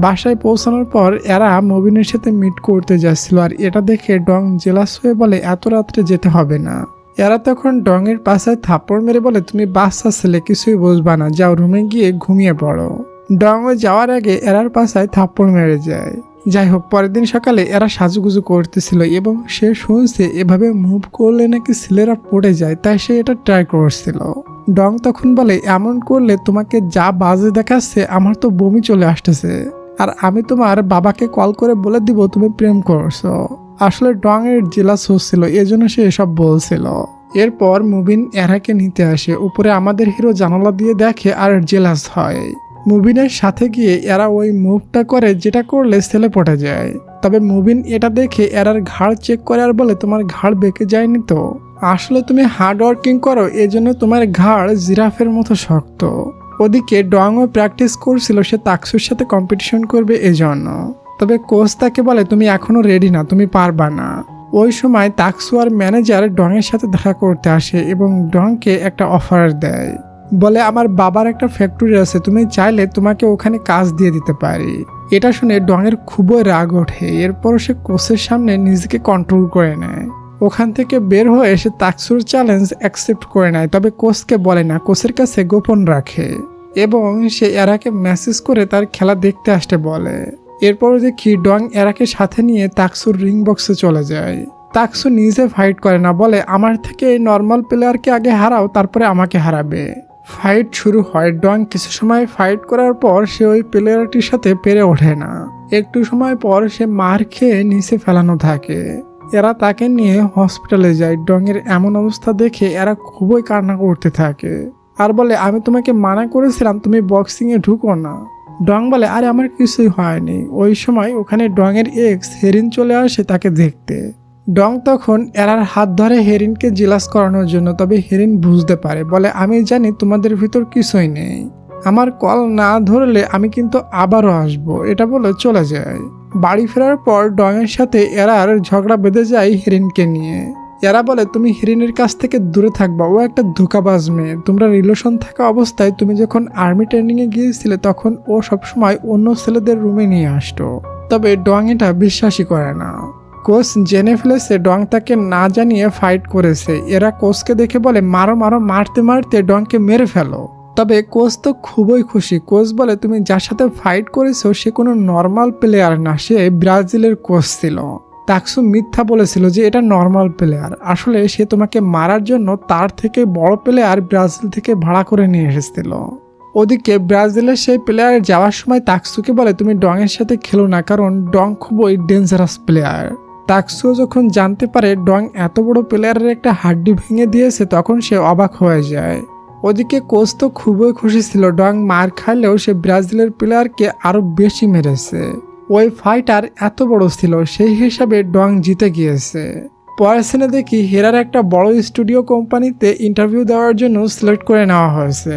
বাসায় পৌঁছানোর পর এরা মুবিনের সাথে মিট করতে যাচ্ছিল, আর এটা দেখে ডং জেলাস হয়ে বলে এত রাত্রে যেতে হবে না। এরা তখন ডংয়ের পাশায় থাপ্পড় মেরে বলে তুমি বাচ্চা ছেলে, কিছুই বুঝবা না, যাও রুমে গিয়ে ঘুমিয়ে পড়ো। ডং যাওয়ার আগে এরার পাশায় থাপ্পড় মেরে যায়। যাই হোক, পরের দিন সকালে এরা সাজুগুজু করতেছিল এবং সে শুনছে এভাবে মুভ করলে নাকি ছেলেরা পড়ে যায়, তাই সে এটা ট্রাই করছিল। ডং তখন বলে এমন করলে তোমাকে যা বাজে দেখাচ্ছে আমার তো বমি চলে আসতেছে, আর আমি তোমার বাবাকে কল করে বলে দিব তুমি প্রেম করছো। আসলে ডং এর জেলাস হচ্ছিল, এজন্য সে এসব বলছিল। এরপর মুবিন এরাকে নিতে আসে। উপরে আমাদের হিরো জানালা দিয়ে দেখে আর জেলাস হয়। মুবিনের সাথে গিয়ে এরা ওই মুভটা করে যেটা করলে ছেলে পটে যায়। তবে মুবিন এটা দেখে এরার ঘাড় চেক করে আর বলে তোমার ঘাড় বেঁকে যায়নি তো, আসলে তুমি হার্ড ওয়ার্কিং করো, এজন্য তোমার ঘাড় জিরাফের মতো শক্ত। ওদিকে ডংও প্র্যাকটিস করছিল, সে তাকসুর সাথে কম্পিটিশন করবে এজন্য। তবে কোচ তাকে বলে তুমি এখনো রেডি না, তুমি পারবা না। ওই সময় তাকসু আর ম্যানেজার ডংয়ের সাথে দেখা করতে আসে এবং ডংকে একটা অফার দেয়, বলে আমার বাবার একটা ফ্যাক্টরি আছে, তুমি চাইলে তোমাকে ওখানে কাজ দিয়ে দিতে পারি। এটা শুনে ডংয়ের খুবই রাগ ওঠে। এরপর সে কোচের সামনে নিজেকে কন্ট্রোল করে নেয়। ওখান থেকে বের হয়ে সে তাকসুর চ্যালেঞ্জ অ্যাকসেপ্ট করে নেয়, তবে কোচকে বলে না, কোচের কাছে গোপন রাখে এবং সে এরাকে মেসেজ করে তার খেলা দেখতে আসতে বলে। এরপর দেখি ডং এরাকে সাথে নিয়ে তাকসুর রিং বক্সে চলে যায়। তাকসু নিজে ফাইট করে না, বলে আমার থেকে এই নর্মাল প্লেয়ারকে আগে হারাও, তারপরে আমাকে হারাবে। ফাইট শুরু হয়। ডং কিছু সময় ফাইট করার পর সে ওই প্লেয়ারটির সাথে পেরে ওঠে না। একটু সময় পর সে মার খেয়ে নিচে ফেলানো থাকে। এরা তাকে নিয়ে হসপিটালে যায়। ডংয়ের এমন অবস্থা দেখে এরা খুবই কান্না করতে থাকে আর বলে আমি তোমাকে মানা করেছিলাম তুমি বক্সিংয়ে ঢুকো না। ডং বলে আরে আমার কিছুই হয়নি। ওই সময় ওখানে ডংয়ের এক্স হেরিন চলে আসে তাকে দেখতে। ডং তখন এরার হাত ধরে হেরিনকে জেলাস করানোর জন্য, তবে হেরিন বুঝতে পারে, বলে আমি জানি তোমাদের ভিতর কিছুই নেই, আমার কল না ধরলে আমি কিন্তু আবারও আসবো। এটা বলে চলে যায়। বাড়ি ফেরার পর ডংয়ের সাথে এরার ঝগড়া বেঁধে যায় হেরিনকে নিয়ে। এরা বলে তুমি হেরিনের কাছ থেকে দূরে থাকবা, ও একটা ধোঁকাবাজ মেয়ে। তোমরা রিলেশন থাকা অবস্থায় তুমি যখন আর্মি ট্রেনিংয়ে গিয়েছিলে তখন ও সবসময় অন্য ছেলেদের রুমে নিয়ে আসতো। তবে ডং এটা বিশ্বাসই করে না। কোচ জেনে ফেলেছে ডং তাকে না জানিয়ে ফাইট করেছে। এরা কোচকে দেখে বলে মারো মারো, মারতে মারতে ডংকে মেরে ফেলো। তবে কোচ তো খুবই খুশি। কোচ বলে তুমি যার সাথে ফাইট করেছো সে কোনো নর্মাল প্লেয়ার না, সে ব্রাজিলের কোচ ছিল। তাকসু মিথ্যা বলেছিল যে এটা নর্মাল প্লেয়ার, আসলে সে তোমাকে মারার জন্য তার থেকে বড় প্লেয়ার ব্রাজিল থেকে ভাড়া করে নিয়ে এসেছিল। ওদিকে ব্রাজিলের সেই প্লেয়ার যাওয়ার সময় তাকসুকে বলে তুমি ডংয়ের সাথে খেলো না, কারণ ডং খুবই ডেঞ্জারাস প্লেয়ার। তাকসু যখন জানতে পারে ডং এত বড় প্লেয়ারের একটা হাড্ডি ভেঙে দিয়েছে তখন সে অবাক হয়ে যায়। ওদিকে কোচ তো খুবই খুশি ছিল, ডং মার খাইলেও সে ব্রাজিলের প্লেয়ারকে আরো বেশি মেরেছে। ওই ফাইটার এত বড় ছিল, সেই হিসাবে ডং জিতে গিয়েছে। পরের সিনে দেখি হেরার একটা বড় স্টুডিও কোম্পানিতে ইন্টারভিউ দেওয়ার জন্য সিলেক্ট করে নেওয়া হয়েছে।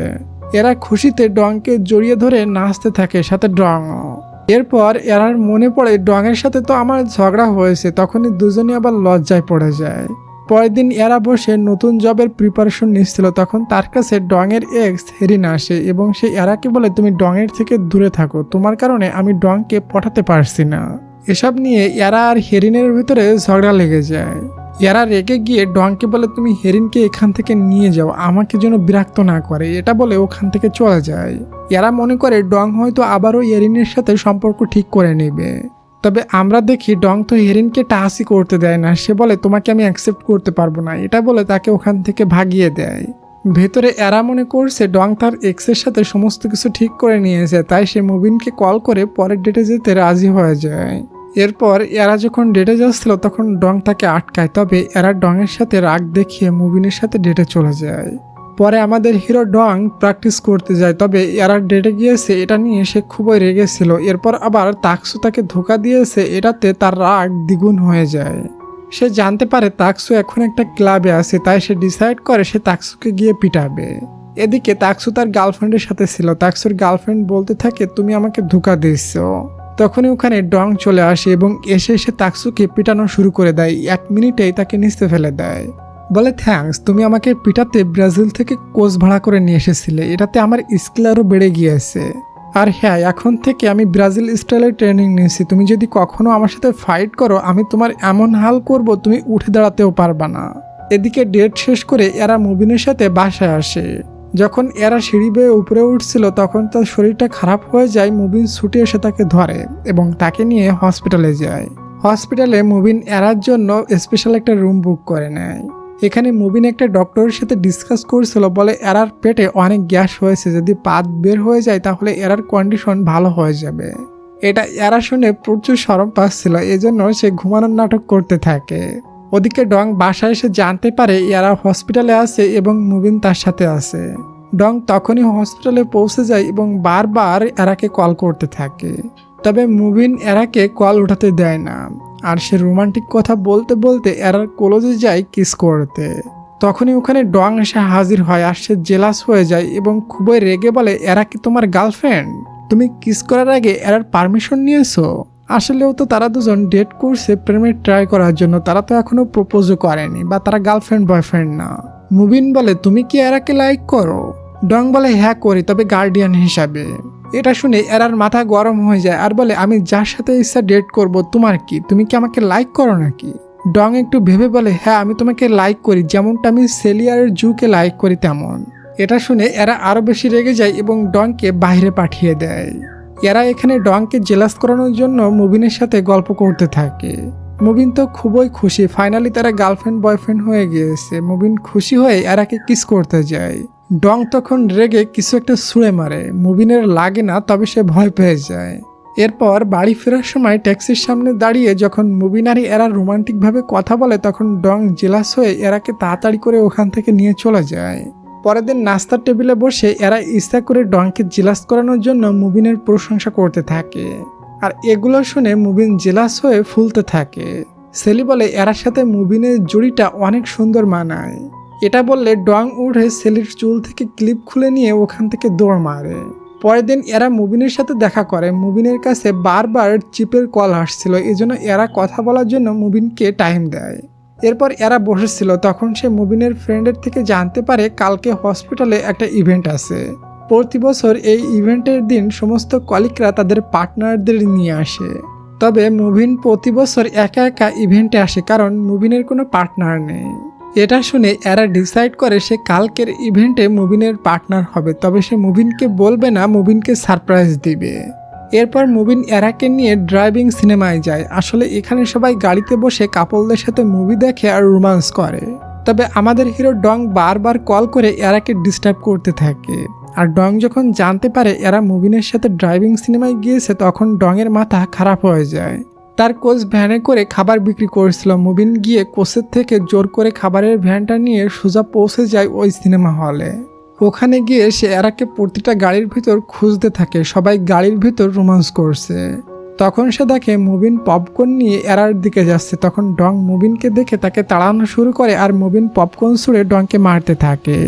এরা খুশিতে ডংকে জড়িয়ে ধরে নাচতে থাকে, সাথে ডংও। এরপর এরার মনে পড়ে ডংয়ের সাথে তো আমার ঝগড়া হয়েছে, তখনই দুজনে আবার লজ্জায় পড়ে যায়। পরের দিন এরা বসে নতুন জবের প্রিপারেশন নিচ্ছিল, তখন তার কাছে ডংয়ের এক্স হেরিন আসে এবং সে এরাকে বলে তুমি ডংয়ের থেকে দূরে থাকো, তোমার কারণে আমি ডংকে পটাতে পারছি না। এসব নিয়ে এরা আর হেরিনের ভিতরে ঝগড়া লেগে যায়। এরা রেগে গিয়ে ডংকে বলে তুমি হেরিনকে এখান থেকে নিয়ে যাও, আমাকে যেন বিরক্ত না করে। এটা বলে ওখান থেকে চলে যায়। এরা মনে করে ডং হয়তো আবারও হেরিনের সাথে সম্পর্ক ঠিক করে নেবে। তবে আমরা দেখি ডং তো হেরিনকে টাচই করতে দেয় না, সে বলে তোমাকে আমি অ্যাকসেপ্ট করতে পারবো না। এটা বলে তাকে ওখান থেকে ভাগিয়ে দেয়। ভেতরে এরা মনে করছে ডং তার এক্সের সাথে সমস্ত কিছু ঠিক করে নিয়েছে, তাই সে মুবিনকে কল করে পরের ডেটে যেতে রাজি হয়ে যায়। এরপর এরা যখন ডেটে যাচ্ছিল তখন ডং তাকে আটকায়, তবে এরা ডংয়ের সাথে রাগ দেখিয়ে মুবিনের সাথে ডেটে চলে যায়। পরে আমাদের হিরো ডং প্র্যাকটিস করতে যায়, তবে এরা ডেটে গিয়েছে এটা নিয়ে সে খুবই রেগেছিল। এরপর আবার তাকসু তাকে ধোকা দিয়েছে, এটাতে তার রাগ দ্বিগুণ হয়ে যায়। সে জানতে পারে তাকসু এখন একটা ক্লাবে আছে, তাই সে ডিসাইড করে সে তাকসুকে গিয়ে পিটাবে। এদিকে তাকসু তার গার্লফ্রেন্ডের সাথে ছিল। তাকসুর গার্লফ্রেন্ড বলতে থাকে তুমি আমাকে ধোকা দিয়েছো। তখনই ওখানে ডং চলে আসে এবং এসে তাকসুকে পিটানো শুরু করে দেয়। 1 মিনিটেই তাকে নিচে ফেলে দেয়। বলে থ্যাঙ্কস, তুমি আমাকে পিটাতে ব্রাজিল থেকে কোচ ভাড়া করে নিয়ে এসেছিলে, এটাতে আমার স্কিল আরও বেড়ে গিয়েছে। আর হ্যাঁ, এখন থেকে আমি ব্রাজিল স্টাইলে ট্রেনিং নিয়েছি, তুমি যদি কখনো আমার সাথে ফাইট করো আমি তোমার এমন হাল করব তুমি উঠে দাঁড়াতেও পারবা না। এদিকে ডেট শেষ করে এরা মুবিনের সাথে বাসায় আসে। যখন এরা সিঁড়ি বেয়ে উপরে উঠছিল তখন তার শরীরটা খারাপ হয়ে যায়। মুবিন ছুটে এসে তাকে ধরে এবং তাকে নিয়ে হসপিটালে যায়। হসপিটালে মুবিন এরার জন্য স্পেশাল একটা রুম বুক করে নেয়। এখানে মুবিন একটা ডক্টরের সাথে ডিসকাস করছিল, বলে এরার পেটে অনেক গ্যাস হয়েছে, যদি পাত বের হয়ে যায় তাহলে এরার কন্ডিশন ভালো হয়ে যাবে। এটা এরা শুনে প্রচুর শরম পাচ্ছিল, এজন্য সে ঘুমানোর নাটক করতে থাকে। ওদিকে ডং বাসায় এসে জানতে পারে এরা হসপিটালে আছে এবং মুবিন তার সাথে আছে। ডং তখনই হসপিটালে পৌঁছে যায় এবং বারবার এরাকে কল করতে থাকে, তবে মুবিন এরাকে কল উঠাতে দেয় না। আর সে রোমান্টিক কথা বলতে বলতে এরার কলেজে যায় কিস করতে। তখনই ওখানে ডং এসে হাজির হয় আর সে জেলাস হয়ে যায় এবং খুবই রেগে বলে, এরা কি তোমার গার্লফ্রেন্ড? তুমি কিস করার আগে এরার পারমিশন নিয়েছো? আসলেও তো তারা দুজন ডেট করছে প্রেমের ট্রাই করার জন্য, তারা তো এখনো প্রপোজও করেনি বা তারা গার্লফ্রেন্ড বয়ফ্রেন্ড না। মুবিন বলে, তুমি কি এরাকে লাইক করো? ডং বলে, হ্যাঁ করি, তবে গার্ডিয়ান হিসাবে। এটা শুনে এরার মাথা গরম হয়ে যায় আর বলে, আমি যার সাথে ইচ্ছা ডেট করব, তোমার কি? তুমি কি আমাকে লাইক করো নাকি? ডং একটু ভেবে বলে, হ্যাঁ আমি তোমাকে লাইক করি, যেমনটা আমি সেলিয়ারের জুকে লাইক করি তেমন। এটা শুনে এরা আরো বেশি রেগে যায় এবং ডংকে বাইরে পাঠিয়ে দেয়। এরা এখানে ডংকে জেলাস করানোর জন্য মুবিনের সাথে গল্প করতে থাকে। মুবিন তো খুবই খুশি, ফাইনালি তারা গার্লফ্রেন্ড বয়ফ্রেন্ড হয়ে গিয়েছে। মুবিন খুশি হয়ে এরাকে কিস করতে যায়। ডং তখন রেগে কিছু একটা ছুঁড়ে মারে, মুবিনের লাগে না, তবে সে ভয় পেয়ে যায়। এরপর বাড়ি ফেরার সময় ট্যাক্সির সামনে দাঁড়িয়ে যখন মুবিন আর এরা রোমান্টিকভাবে কথা বলে তখন ডং জেলাস হয়ে এরাকে তাড়াতাড়ি করে ওখান থেকে নিয়ে চলে যায়। পরের দিন নাস্তার টেবিলে বসে এরা ইচ্ছা করে ডংকে জেলাস করানোর জন্য মুবিনের প্রশংসা করতে থাকে। আর এগুলো শুনে মুবিন জেলাস হয়ে ফুলতে থাকে। সেলি বলে, এরার সাথে মুবিনের জুড়িটা অনেক সুন্দর মানায়। এটা বললে ডং উঠে সেলির চুল থেকে ক্লিপ খুলে নিয়ে ওখান থেকে দৌড় মারে। পরের দিন এরা মুবিনের সাথে দেখা করে। মুবিনের কাছে বারবার চিপের কল আসছিল, এজন্য এরা কথা বলার জন্য মুবিনকে টাইম দেয়। এরপর এরা বসেছিল, তখন সে মুবিনের ফ্রেন্ডের থেকে জানতে পারে কালকে হসপিটালে একটা ইভেন্ট আছে। প্রতি বছর এই ইভেন্টের দিন সমস্ত কলিগরা তাদের পার্টনারদের নিয়ে আসে, তবে মুবিন প্রতি বছর একা একা ইভেন্টে আসে কারণ মুবিনের কোনো পার্টনার নেই। এটা শুনে এরা ডিসাইড করে সে কালকের ইভেন্টে মুবিনের পার্টনার হবে, তবে সে মুবিনকে বলবে না, মুবিনকে সারপ্রাইজ দিবে। এরপর মুবিন এরাকে নিয়ে ড্রাইভিং সিনেমায় যায়। আসলে এখানে সবাই গাড়িতে বসে কাপলদের সাথে মুভি দেখে আর রোমান্স করে, তবে আমাদের হিরো ডং বারবার কল করে এরাকে ডিস্টার্ব করতে থাকে। আর ডং যখন জানতে পারে এরা মুবিনের সাথে ড্রাইভিং সিনেমায় গিয়েছে তখন ডংয়ের মাথা খারাপ হয়ে যায়। তার কোচ ভ্যানে করে খাবার বিক্রি করেছিল। মুবিন গিয়ে কোচের থেকে জোর করে খাবারের ভ্যানটা নিয়ে সোজা পৌঁছে যায় ওই সিনেমা হলে। ওখানে গিয়ে সে এরাকে প্রতিটা গাড়ির ভিতর খুঁজতে থাকে, সবাই গাড়ির ভিতর রোমান্স করছে। তখন সে দেখে মুবিন পপকর্ন নিয়ে এরার দিকে যাচ্ছে। তখন ডং মুবিনকে দেখে তাকে তাড়ানো শুরু করে আর মুবিন পপকর্ন ছুঁড়ে ডংকে মারতে থাকে।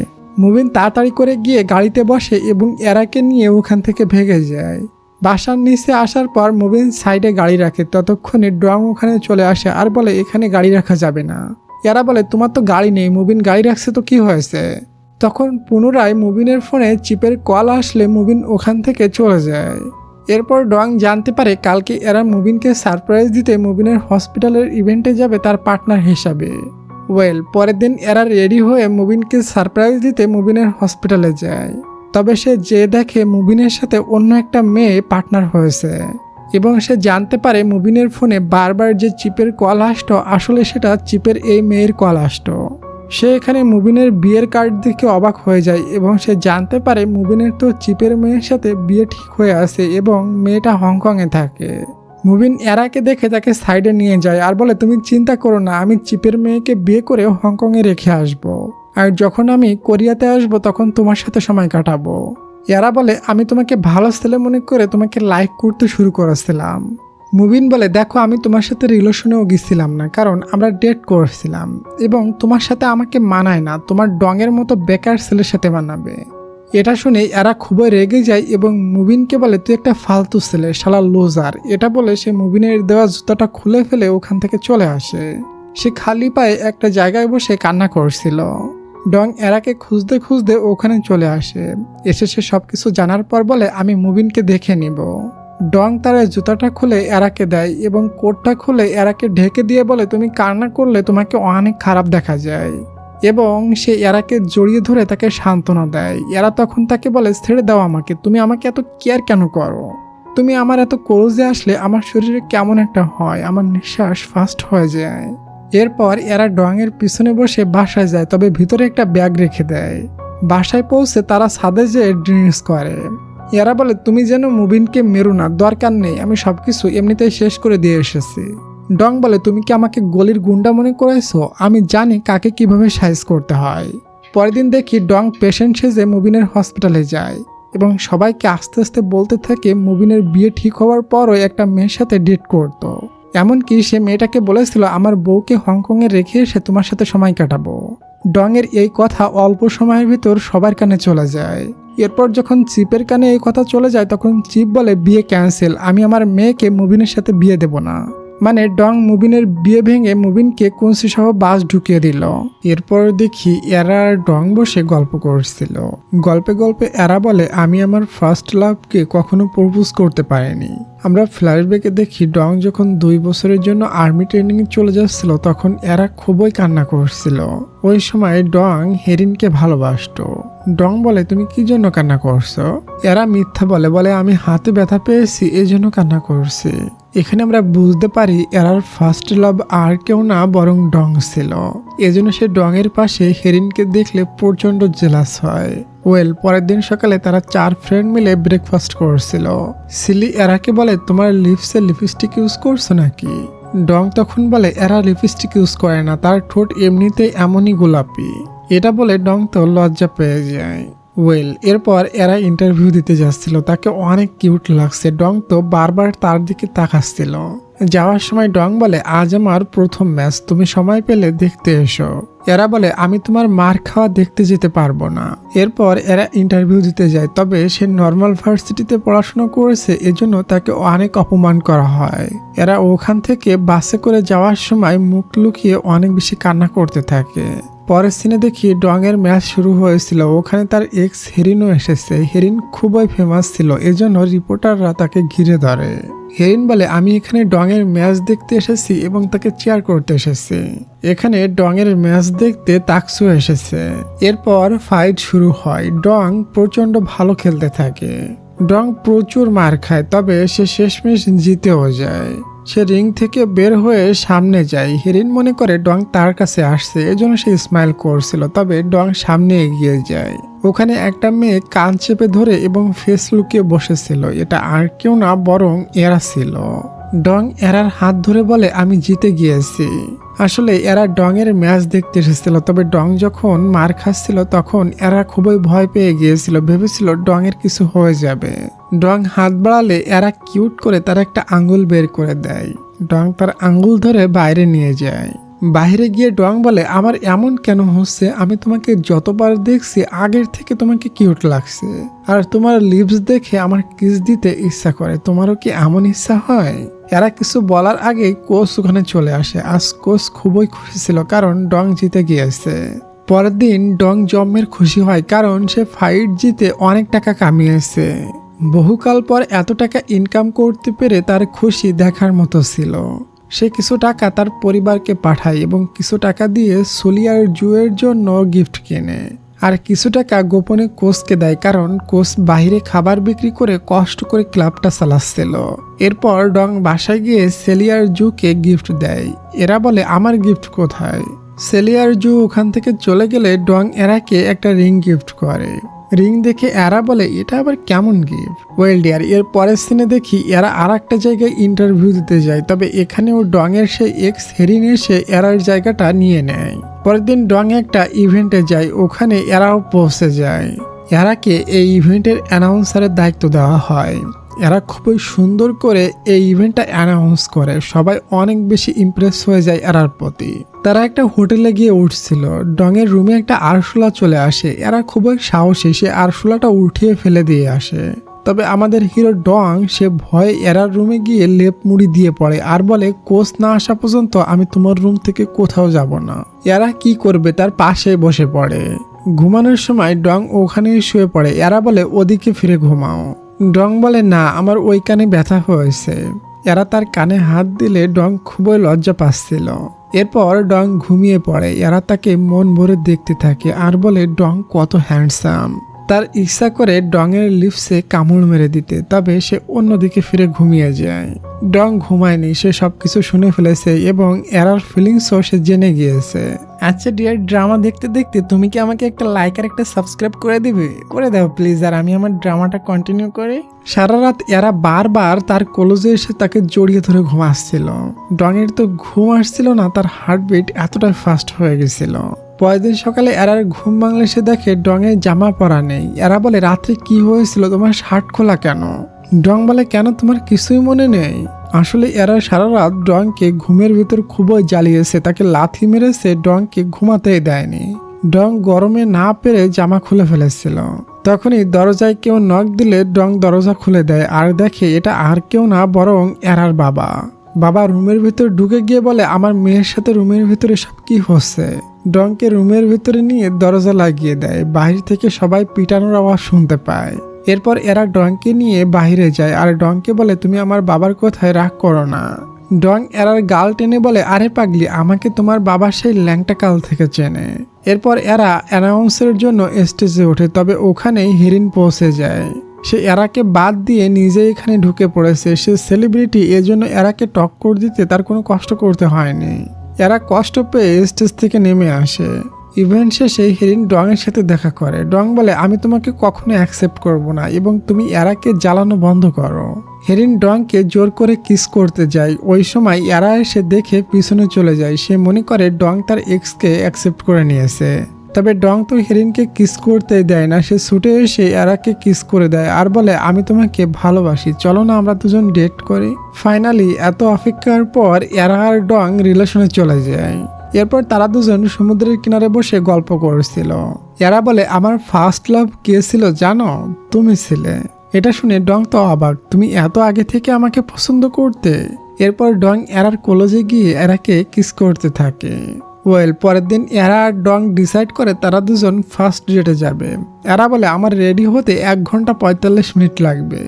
মুবিন তাড়াতাড়ি করে গিয়ে গাড়িতে বসে এবং এরাকে নিয়ে ওখান থেকে ভেগে যায়। বাসার নিচে আসার পর মুবিন সাইডে গাড়ি রাখে। ততক্ষণে ডং ওখানে চলে আসে আর বলে, এখানে গাড়ি রাখা যাবে না। এরা বলে, তোমার তো গাড়ি নেই। মুবিন, গাড়ি রাখছে তো কি হয়েছে? তখন পুনরায় মুবিনের ফোনে চিপের কল আসলে মুবিন ওখান থেকে চলে যায়। এরপর ডং জানতে পারে কালকে এরা মুবিনকে সারপ্রাইজ দিতে মুবিনের হসপিটালের ইভেন্টে যাবে তার পার্টনার হিসাবে। পরের দিন এরা রেডি হয়ে মুবিনকে সারপ্রাইজ দিতে মুবিনের হসপিটালে যায়। তবে সে যে দেখে মুবিনের সাথে অন্য একটা মেয়ে পার্টনার হয়েছে এবং সে জানতে পারে মুবিনের ফোনে বারবার যে চিপের কল আসতো আসলে সেটা চিপের এই মেয়ের কল আসতো। সে এখানে মুবিনের বিয়ের কার্ড দেখে অবাক হয়ে যায় এবং সে জানতে পারে মুবিনের তো চিপের মেয়ের সাথে বিয়ে ঠিক হয়ে আছে এবং মেয়েটা হংকংয়ে থাকে। মুবিন এরাকে দেখে তাকে সাইডে নিয়ে যায় আর বলে, তুমি চিন্তা করো না, আমি চিপের মেয়েকে বিয়ে করে হংকংয়ে রেখে আসব। আর যখন আমি কোরিয়াতে আসব তখন তোমার সাথে সময় কাটাবো। এরা বলে, আমি তোমাকে ভালো ছেলে মনে করে তোমাকে লাইক করতে শুরু করেছিলাম। মুবিন বলে, দেখো আমি তোমার সাথে রিলেশনেও গেছিলাম না, কারণ আমরা ডেট করেছিলাম এবং তোমার সাথে আমাকে মানায় না, তোমার ডংয়ের মতো বেকার ছেলের সাথে মানাবে। এটা শুনে এরা খুবই রেগে যায় এবং মুবিনকে বলে, তুই একটা ফালতু ছেলে, শালা লুজার। এটা বলে সে মুবিনের দেওয়া জুতাটা খুলে ফেলে ওখান থেকে চলে আসে। সে খালি পায়ে একটা জায়গায় বসে কান্না করছিল। ডং এরাকে খুঁজতে খুঁজতে ওখানে চলে আসে। এসে সে সবকিছু জানার পর বলে, আমি মুবিনকে দেখে নিব। ডং তার জুতাটা খুলে এরাকে দেয় এবং কোটটা খুলে এরাকে ঢেকে দিয়ে বলে, তুমি কান্না করলে তোমাকে অনেক খারাপ দেখা যায়। এবং সে এরাকে জড়িয়ে ধরে তাকে সান্ত্বনা দেয়। এরা তখন তাকে বলে, ছেড়ে দাও আমাকে, তুমি আমাকে এত কেয়ার কেন করো? তুমি আমার এত ক্লোজে আসলে আমার শরীরে কেমন একটা হয়, আমার নিঃশ্বাস ফাস্ট হয়ে যায়। এরপর এরা ডংয়ের পিছনে বসে বাসায় যায়, তবে ভিতরে একটা ব্যাগ রেখে দেয়। বাসায় পৌঁছে তারা ছাদে যেয়ে ড্রিঙ্কস করে। এরা বলে, তুমি যেন মুবিনকে মেরো না, দরকার নেই, আমি সবকিছু এমনিতেই শেষ করে দিয়ে এসেছি। ডং বলে, তুমি কি আমাকে গলির গুন্ডা মনে করেছো? আমি জানি কাকে কিভাবে সাইজ করতে হয়। পরের দিন দেখি ডং পেশেন্ট সেজে মুবিনের হসপিটালে যায় এবং সবাইকে আস্তে আস্তে বলতে থাকে মুবিনের বিয়ে ঠিক হওয়ার পরও একটা মেয়ের সাথে ডেট করত। এমনকি সে মেয়েটাকে বলেছিল, আমার বউকে হংকংয়ে রেখে এসে তোমার সাথে সময় কাটাবো। ডং এর এই কথা অল্প সময়ের ভিতর সবার কানে চলে যায়। এরপর যখন চিপের কানে এই কথা চলে যায় তখন চিপ বলে, বিয়ে ক্যান্সেল, আমি আমার মেয়েকে মুবিনের সাথে বিয়ে দেব না। মানে ডং মুবিনের বিয়ে ভেঙে মুবিনকে কুঞ্চি সহ বাস ঢুকিয়ে দিল। এরপর দেখি এরা আর ডং বসে গল্প করছিল। গল্পে গল্পে এরা বলে, আমি আমার ফার্স্ট লাভকে কখনো প্রপোজ করতে পারিনি। আমরা ফ্ল্যাশব্যাকে দেখি ডং যখন 2 বছরের জন্য আর্মি ট্রেনিং চলে যাচ্ছিল তখন এরা খুবই কান্না করছিল। ওই সময় ডং হেরিনকে ভালোবাসতো। ডং বলে, তুমি কি জন্য কান্না করছো? এরা মিথ্যা বলে আমি হাতে ব্যথা পেয়েছি এই জন্য কান্না করছি। এখানে আমরা বুঝতে পারি এরার ফার্স্ট লাভ আর কেউ না বরং ডং ছিল। এজন্য সে ডং এর পাশে হেরিনকে দেখলে প্রচন্ড জেলাস হয়। পরের দিন সকালে তারা 4 ফ্রেন্ড মিলে ব্রেকফাস্ট করছিল। সিলি এরাকে বলে, তোমার লিপসে লিপস্টিক ইউজ করছো নাকি? ডং তখন বলে, এরা লিপস্টিক ইউজ করে না, তার ঠোঁট এমনিতেই এমনই গোলাপি। এটা বলে ডং তো লজ্জা পেয়ে যায়। এরপর এরা ইন্টারভিউ দিতে যাচ্ছিল, তাকে অনেক কিউট লাগছে। ডং তো বারবার তার দিকে তাকাচ্ছিল। যাওয়ার সময় ডং বলে, আজ আমার প্রথম ম্যাচ, তুমি সময় পেলে দেখতে এসো। এরা বলে, আমি তোমার মার খাওয়া দেখতে যেতে পারবো না। এরপর এরা ইন্টারভিউ দিতে যায়, তবে সে নর্মাল ভার্সিটিতে পড়াশোনা করেছে এজন্য তাকে অনেক অপমান করা হয়। এরা ওখান থেকে বাসে করে যাওয়ার সময় মুখ লুকিয়ে অনেক বেশি কান্না করতে থাকে। পরের সিনে দেখি ডং এর ম্যাচ শুরু হয়েছিল, ওখানে তার এক্স হেরিনও এসেছে। হেরিন খুবই ফেমাস ছিল, এজন্য রিপোর্টাররা তাকে ঘিরে ধরে। হেরিন বলে, আমি এখানে ডং এর ম্যাচ দেখতে এসেছি এবং তাকে চেয়ার করতে এসেছি। এখানে ডং এর ম্যাচ দেখতে তাকসু এসেছে। এরপর ফাইট শুরু হয়। ডং প্রচন্ড ভালো খেলতে থাকে। ডং প্রচুর মার খায়, তবে সে শেষমেশ জিতেও যায়। সে রিং থেকে বের হয়ে সামনে যায়। হেরিন মনে করে ডং তার কাছে আসছে, এজন্য সে স্মাইল করছিল, তবে ডং সামনে এগিয়ে যায়। ওখানে একটা মেয়ে কান চেপে ধরে এবং ফেস লুকিয়ে বসেছিল। এটা আর কেউ না বরং এরা ছিল। ডং এরার হাত ধরে বলে, আমি জিতে গিয়েছি। আসলে এরা ডং এর ম্যাচ দেখতে এসেছিল, তবে ডং যখন মার খাচ্ছিল তখন এরা খুবই ভয় পেয়ে গিয়েছিল, ভেবেছিল ডং এর কিছু হয়ে যাবে। ডং হাত বাড়ালে এরা কিউট করে তার একটা আঙ্গুল বের করে দেয়। ডং তার আঙ্গুল ধরে বাইরে নিয়ে যায়। বাইরে গিয়ে ডং বলে, আমার এমন কেন হচ্ছে? আমি তোমাকে যতবার দেখছি আগের থেকে তোমাকে কিউট লাগছে, আর তোমার লিপস দেখে আমার কিস দিতে ইচ্ছা করে। তোমারও কি এমন ইচ্ছা হয়? এরা কিছু বলার আগে কোচ ওখানে চলে আসে। আজ কোচ খুবই খুশি ছিল কারণ ডং জিতে গিয়েছে। পরের দিন ডং জম্মের খুশি হয় কারণ সে ফাইট জিতে অনেক টাকা কামিয়েছে। বহুকাল পর এত টাকা ইনকাম করতে পেরে তার খুশি দেখার মতো ছিল। সে কিছু টাকা তার পরিবারকে পাঠায় এবং কিছু টাকা দিয়ে সোলিয়ার জুয়ের জন্য গিফট কেনে, আর কিছু টাকা গোপনে কোচকে দেয় কারণ কোচ বাহিরে খাবার বিক্রি করে কষ্ট করে ক্লাবটা চালাচ্ছিল। এরপর ডং বাসায় গিয়ে সেলিয়ার জুকে গিফট দেয়। এরা বলে, আমার গিফট কোথায়? সেলিয়ার জু ওখান থেকে চলে গেলে ডং এরাকে একটা রিং গিফট করে। রিং দেখে এরা বলে, এটা আবার কেমন গিফট? ডিয়ার, এর পরের সিনে দেখি এরা আর একটা জায়গায় ইন্টারভিউ দিতে যায়, তবে এখানেও ডং এর সেই এক্স হেরিন এসে এরার জায়গাটা নিয়ে নেয়। পরের দিন ডং একটা ইভেন্টে যায়, ওখানে এরাও পৌঁছে যায়। এরাকে এই ইভেন্টের অ্যানাউন্সারের দায়িত্ব দেওয়া হয়। এরা খুবই সুন্দর করে এই ইভেন্টটা অ্যানাউন্স করে। সবাই অনেক বেশি ইমপ্রেস হয়ে যায় এরার প্রতি। তারা একটা হোটেলে গিয়ে উঠছিল, ডং এর রুমে একটা আরশোলা চলে আসে। এরা খুবই সাহসী, সে আরশোলাটা উঠিয়ে ফেলে দিয়ে আসে। তবে আমাদের হিরো ডং সে ভয়ে এরার রুমে গিয়ে লেপ মুড়ি দিয়ে পড়ে আর বলে কোচ না আসা পর্যন্ত আমি তোমার রুম থেকে কোথাও যাব না। এরা কি করবে তার পাশে বসে পড়ে। ঘুমানোর সময় ডং ওখানেই শুয়ে পড়ে। এরা বলে ওদিকে ফিরে ঘুমাও। ডং বলে না, আমার ওই কানে ব্যথা হয়েছে। এরা তার কানে হাত দিলে ডং খুবই লজ্জা পাচ্ছিল। এরপর ডং ঘুমিয়ে পড়ে। এরা তাকে মন ভরে দেখতে থাকে আর বলে ডং কত হ্যান্ডসাম। তার ইচ্ছা করে ডংয়ের লিপসে কামড় মেরে দিতে, তবে সে অন্যদিকে ফিরে ঘুমিয়ে যায়। ডং ঘুমায়নি, সে সবকিছু শুনে ফেলেছে এবং এরার ফিলিংসও সে জেনে গিয়েছে। আচ্ছা ডিয়ার, ড্রামা দেখতে দেখতে তুমি কি আমাকে একটা লাইক আর একটা সাবস্ক্রাইব করে দিবে? করে দাও প্লিজ, আর আমি আমার ড্রামাটা কন্টিনিউ করি। সারা রাত এরা বারবার তার কলেজে এসে তাকে জড়িয়ে ধরে ঘুমাচ্ছিল। ডংয়ের তো ঘুম আসছিল না, তার হার্টবিট এতটাই ফাস্ট হয়ে গেছিল। পরের দিন সকালে এরার ঘুম ভাঙলে সে দেখে ডংয়ের জামা পরা নেই। এরা বলে রাত্রে কি হয়েছিল, তোমার শার্ট খোলা কেন? ডং বলে কেন, তোমার কিছুই মনে নেই? আসলে এরা সারা রাত ডংকে ঘুমের ভিতর খুবই জ্বালিয়েছে, তাকে লাথি মেরেছে, ডংকে ঘুমাতেই দেয়নি। ডং গরমে না পেরে জামা খুলে ফেলেছিল। তখনই দরজায় কেউ নক দিলে ডং দরজা খুলে দেয় আর দেখে এটা আর কেউ না বরং এরার বাবা। বাবা রুমের ভিতর ঢুকে গিয়ে বলে আমার মেয়ের সাথে রুমের ভিতরে সব কি হচ্ছে। ডংকে রুমের ভিতরে নিয়ে দরজা লাগিয়ে দেয়। বাহির থেকে সবাই পিটানোর আওয়াজ শুনতে পায়। এরপর এরা ডংকে নিয়ে বাহিরে যায় আর ডংকে বলে তুমি আমার বাবার কথায় রাগ করো না। ডং এরার গাল টেনে বলে আরে পাগলি, আমাকে তোমার বাবা সেই ল্যাংটা কাল থেকে চেনে। এরপর এরা অ্যানাউন্সের জন্য স্টেজে ওঠে, তবে ওখানেই হিরিন পৌঁছে যায়। সে এরাকে বাদ দিয়ে নিজে এখানে ঢুকে পড়েছে। সে সেলিব্রিটি, এজন্য এরাকে টক্কর দিতে তার কোনো কষ্ট করতে হয়নি। এরা কষ্ট পেয়ে স্টেজ থেকে নেমে আসে। ইভেন্ট শেষে হিরিন ডং এর সাথে দেখা করে। ডং বলে আমি তোমাকে কখনো অ্যাকসেপ্ট করব না এবং তুমি এরাকে জ্বালানো বন্ধ করো। হিরিন ডংকে জোর করে কিস করতে যায়। ওই সময় এরা এসে দেখে পিছনে চলে যায়। সে মনে করে ডং তার এক্সকে অ্যাকসেপ্ট করে নিয়েছে। তবে ডং তো হিরিনকে কিস করতে দেয় না, সে ছুটে এসে এরাকে কিস করে দেয় আর বলে আমি তোমাকে ভালোবাসি, চলো না আমরা দুজন ডেট করি। ফাইনালি এত অপেক্ষার পর এরা আর ডং রিলেশনে চলে যায়। এরপর তারা দুজন সমুদ্রের কিনারে বসে গল্প করছিল। এরা বলে আমার ফার্স্ট লাভ কে ছিল জানো? তুমি ছিলে। এটা শুনে ডং তো অবাক, তুমি এত আগে থেকে আমাকে পছন্দ করতে? এরপর ডং এরার কলেজে গিয়ে এরাকে কিস করতে থাকে। পরের দিন এরা আর ডং ডিসাইড করে তারা দুজন ফার্স্ট ডেটে যাবে। এরা বলে আমার রেডি হতে 1 ঘন্টা 45 মিনিট লাগবে।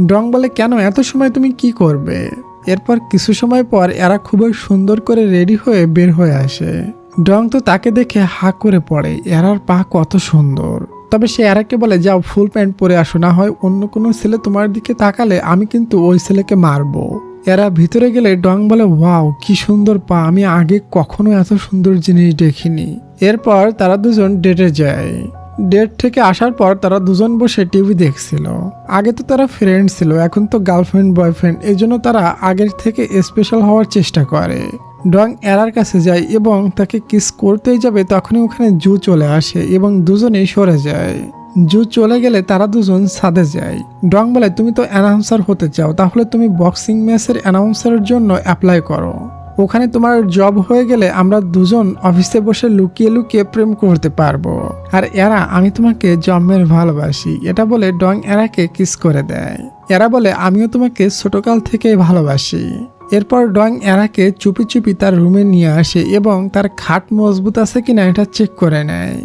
ডং বলে কেন, এত সময় তুমি কি করবে? এরপর কিছু সময় পর এরা খুবই সুন্দর করে রেডি হয়ে বের হয়ে আসে। ডং তো তাকে দেখে হা করে পড়ে, এরার পা কত সুন্দর। তবে সে এরাকে বলে যাও ফুল প্যান্ট পরে আসো, না হয় অন্য কোনো ছেলে তোমার দিকে তাকালে আমি কিন্তু ওই ছেলেকে মারবো। এরা ভিতরে গেলে ডং বলে ওয়াও কি সুন্দর পা, আমি আগে কখনো এত সুন্দর জিনিস দেখিনি। এরপর তারা দুজন ডেটে যায়। ডেট থেকে আসার পর তারা দুজন বসে টিভি দেখছিল। আগে তো তারা ফ্রেন্ড ছিল, এখন তো গার্লফ্রেন্ড বয়ফ্রেন্ড, এই জন্য তারা আগের থেকে স্পেশাল হওয়ার চেষ্টা করে। ডং এরার কাছে যায় এবং তাকে কিস করতেই যাবে, তখনই ওখানে জু চলে আসে এবং দুজনেই সরে যায়। জু চলে গেলে তারা দুজন ছাদে যায়। ডং বলে তুমি তো অ্যানাউন্সার হতে চাও, তাহলে তুমি বক্সিং ম্যাচের অ্যানাউন্সারের জন্য অ্যাপ্লাই করো। ওখানে তোমার জব হয়ে গেলে আমরা দুজন অফিসে বসে লুকিয়ে লুকিয়ে প্রেম করতে পারবো। আর এরা আমি তোমাকে জন্মের ভালোবাসি, এটা বলে ডং এরাকে কিস করে দেয়। এরা বলে আমিও তোমাকে ছোটকাল থেকেই ভালোবাসি। এরপর ডং এরাকে চুপি চুপি তার রুমে নিয়ে আসে এবং তার খাট মজবুত আছে কিনা এটা চেক করে নেয়।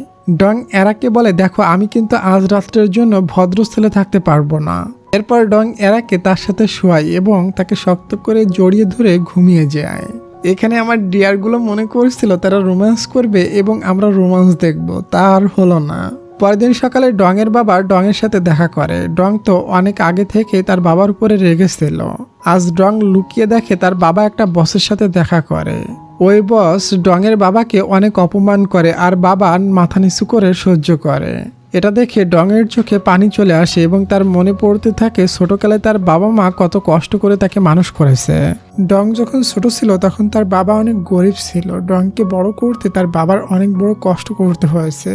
ডং এরাকে বলে দেখো আমি কিন্তু আজ রাত্রের জন্য ভদ্র ছেলে থাকতে পারবো না। এরপর ডং এরাকে তার সাথে শোয়ায় এবং তাকে শক্ত করে জড়িয়ে ধরে ঘুমিয়ে যায়। এখানে আমার ডিয়ারগুলো মনে করছিল তারা রোম্যান্স করবে এবং আমরা রোম্যান্স দেখব, তা আর হলো না। পরের দিন সকালে ডং এর বাবা ডং এর সাথে দেখা করে। ডং তো অনেক আগে থেকে তার বাবার উপরে রেগেছিল। আজ ডং লুকিয়ে দেখে তার বাবা একটা বসের সাথে দেখা করে। ওই বস ডং এর বাবাকে অনেক অপমান করে আর বাবা মাথা নিচু করে সহ্য করে। এটা দেখে ডং এর চোখে পানি চলে আসে এবং তার মনে পড়তে থাকে ছোটকালে তার বাবা মা কত কষ্ট করে তাকে মানুষ করেছে। ডং যখন ছোট ছিল তখন তার বাবা অনেক গরিব ছিল। ডংকে বড় করতে তার বাবার অনেক বড় কষ্ট করতে হয়েছে।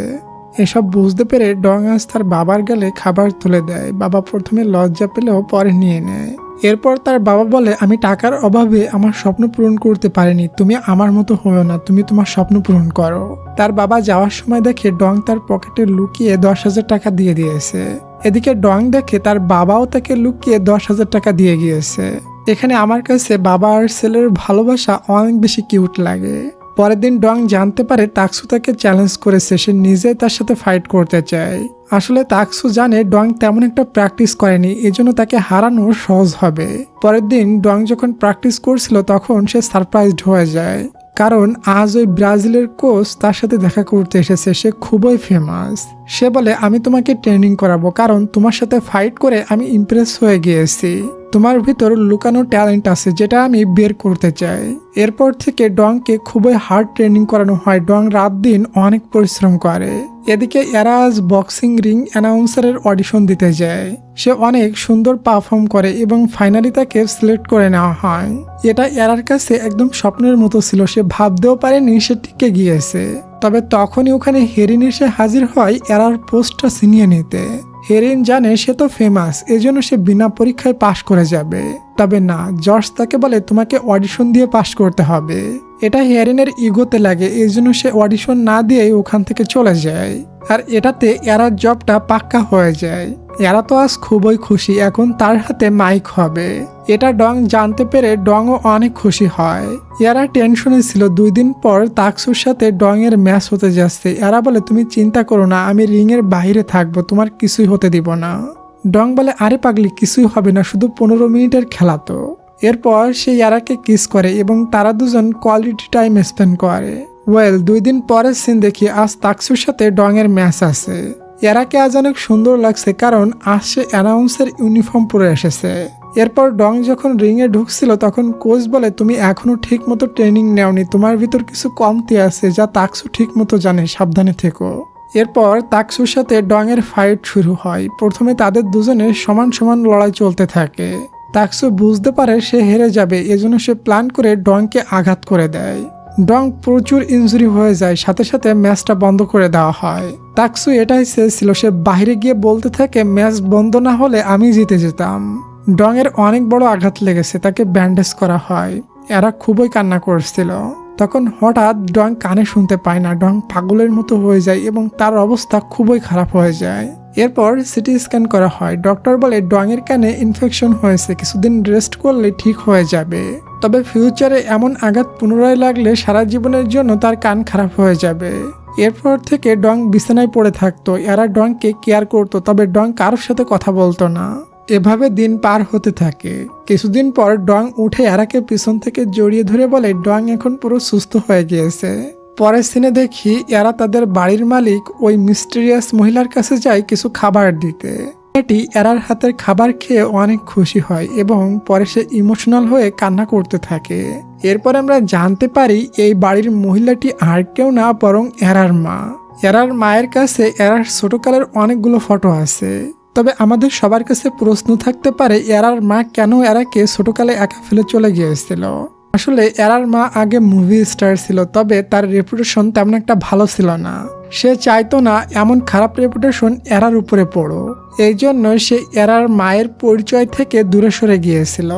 এসব বুঝতে পেরে ডং আজ তার বাবার গালে খাবার তুলে দেয়। বাবা প্রথমে লজ্জা পেলেও পরে নিয়ে নেয়। এরপর তার বাবা বলে আমি টাকার অভাবে আমার স্বপ্ন পূরণ করতে পারিনি, তুমি আমার মতো হও না, তুমি তোমার স্বপ্ন পূরণ করো। তার বাবা যাওয়ার সময় দেখে ডং তার পকেটে লুকিয়ে 10,000 টাকা দিয়ে দিয়েছে। এদিকে ডং দেখে তার বাবাও তাকে লুকিয়ে 10,000 টাকা দিয়ে গিয়েছে। এখানে আমার কাছে বাবা আর ছেলের ভালোবাসা অনেক বেশি কিউট লাগে। পরের দিন ডং জানতে পারে তাকসু তাকে চ্যালেঞ্জ করেছে, সে নিজেই তার সাথে ফাইট করতে চায়। আসলে তাকসু জানে ডং তেমন একটা প্র্যাকটিস করেনি, এজন্য তাকে হারানো সহজ হবে। পরের দিন ডং যখন প্র্যাকটিস করছিল তখন সে সারপ্রাইজড হয়ে যায়, কারণ আজ ওই ব্রাজিলের কোচ তার সাথে দেখা করতে এসেছে। সে খুবই ফেমাস। সে বলে, আমি তোমাকে ট্রেনিং করাবো, কারণ তোমার সাথে ফাইট করে আমি ইমপ্রেস হয়ে গিয়েছি। তোমার ভিতর লুকানো ট্যালেন্ট আছে যেটা আমি বের করতে চাই। এরপর থেকে ডংকে খুবই হার্ড ট্রেনিং করানো হয়। ডং রাত দিন অনেক পরিশ্রম করে। এদিকে এরাজ বক্সিং রিং অ্যানাউন্সারের অডিশন দিতে যায়। সে অনেক সুন্দর পারফর্ম করে এবং ফাইনালি তাকে সিলেক্ট করে নেওয়া হয়। এটা এরার কাছে একদম স্বপ্নের মতো ছিল। সে ভাবতেও পারেনি সে টিকে গিয়েছে। তবে তখনই ওখানে হেরিন এসে হাজির হয় এরার পোস্টটা ছিনিয়ে নিতে। হেরিন জানে সে তো ফেমাস, এজন্য সে বিনা পরীক্ষায় পাশ করে যাবে। তবে না, জর্জ তাকে বলে তোমাকে অডিশন দিয়ে পাশ করতে হবে। এটা হেরিনের ইগোতে লাগে, এই জন্য সে অডিশন না দিয়েই ওখান থেকে চলে যায়। আর এটাতে এরার জবটা পাক্কা হয়ে যায়। এরা তো আজ খুবই খুশি, এখন তার হাতে মাইক হবে। এটা ডং জানতে পেরে ডংও অনেক খুশি হয়। এরা টেনশনে ছিল, 2 দিন পর তাকসুর সাথে ডং এর ম্যাচ হতে যাচ্ছে। এরা বলে, তুমি চিন্তা করো না, আমি রিং এর বাইরে থাকবো, তোমার কিছুই হতে দিব না। ডং বলে, আরে পাগলি, কিছুই হবে না, শুধু 15 মিনিটের খেলা তো। এরপর সে ইয়ারাকে কিস করে এবং তারা দুজন কোয়ালিটি টাইম স্পেন্ড করে। 2 দিন পরের সিন দেখি, আজ তাকসুর সাথে ডং এর ম্যাচ আছে। এরাকে আজ অনেক সুন্দর লাগছে, কারণ আজ সে অ্যানাউন্সের ইউনিফর্ম পরে এসেছে। এরপর ডং যখন রিংয়ে ঢুকছিল তখন কোচ বলে, তুমি এখনো ঠিক মতো ট্রেনিং নেওনি, তোমার ভিতর কিছু কমতি আছে যা তাকসু ঠিক মতো জানে, সাবধানে থেকো। এরপর তাকসুর সাথে ডং এর ফাইট শুরু হয়। প্রথমে তাদের দুজনের সমান সমান লড়াই চলতে থাকে। তাকসু বুঝতে পারে সে হেরে যাবে, এজন্য সে প্ল্যান করে ডংকে আঘাত করে দেয়। ডং প্রচুর ইনজুরি হয়ে যায়, সাথে সাথে ম্যাচটা বন্ধ করে দেওয়া হয়। তাকসু এটাই চেয়েছিল, সে বাইরে গিয়ে বলতে থাকে ম্যাচ বন্ধ না হলে আমি জিতে যেতাম। ডং এর অনেক বড় আঘাত লেগেছে, তাকে ব্যান্ডেজ করা হয়। এরা খুবই কান্না করছিল। তখন হঠাৎ ডং কানে শুনতে পায় না। ডং পাগলের মতো হয়ে যায় এবং তার অবস্থা খুবই খারাপ হয়ে যায়। এরপর সিটি স্ক্যান করা হয়। ডক্টর বলে ডং এর কানে ইনফেকশন হয়েছে, কিছুদিন রেস্ট করলে ঠিক হয়ে যাবে। তবে ফিউচারে এমন আঘাত পুনরায় লাগলে সারা জীবনের জন্য তার কান খারাপ হয়ে যাবে। এরপর থেকে ডং বিছানায় পড়ে থাকতো। এরা ডংকে কেয়ার করতো, তবে ডং কারোর সাথে কথা বলতো না। এভাবে দিন পার হতে থাকে। কিছুদিন পর ডং উঠে এরাকে পিছন থেকে জড়িয়ে ধরে বলে ডং এখন পুরো সুস্থ হয়ে গিয়েছে। পরের সিনে দেখি এরা তাদের বাড়ির মালিক ওই মিস্টেরিয়াস মহিলার কাছে যায় কিছু খাবার দিতে। এটি এরার হাতের খাবার খেয়ে অনেক খুশি হয় এবং পরে সে ইমোশনাল হয়ে কান্না করতে থাকে। এরপর আমরা জানতে পারি এই বাড়ির মহিলাটি আর কেউ না, বরং এরার মা। এরার মায়ের কাছে এরার ছোটকালের অনেকগুলো ফটো আছে। তবে আমাদের সবার কাছে প্রশ্ন থাকতে পারে এরার মা কেন এরাকে ছোটকালে একা ফেলে চলে গিয়েছিল। আসলে এরার মা আগে মুভি স্টার ছিল, তবে তার রেপুটেশন তেমন একটা ভালো ছিল না। সে চাইতো না এমন খারাপ রেপুটেশন এরার উপরে পড়ো, এই জন্য সে এরার মায়ের পরিচয় থেকে দূরে সরে গিয়েছিল।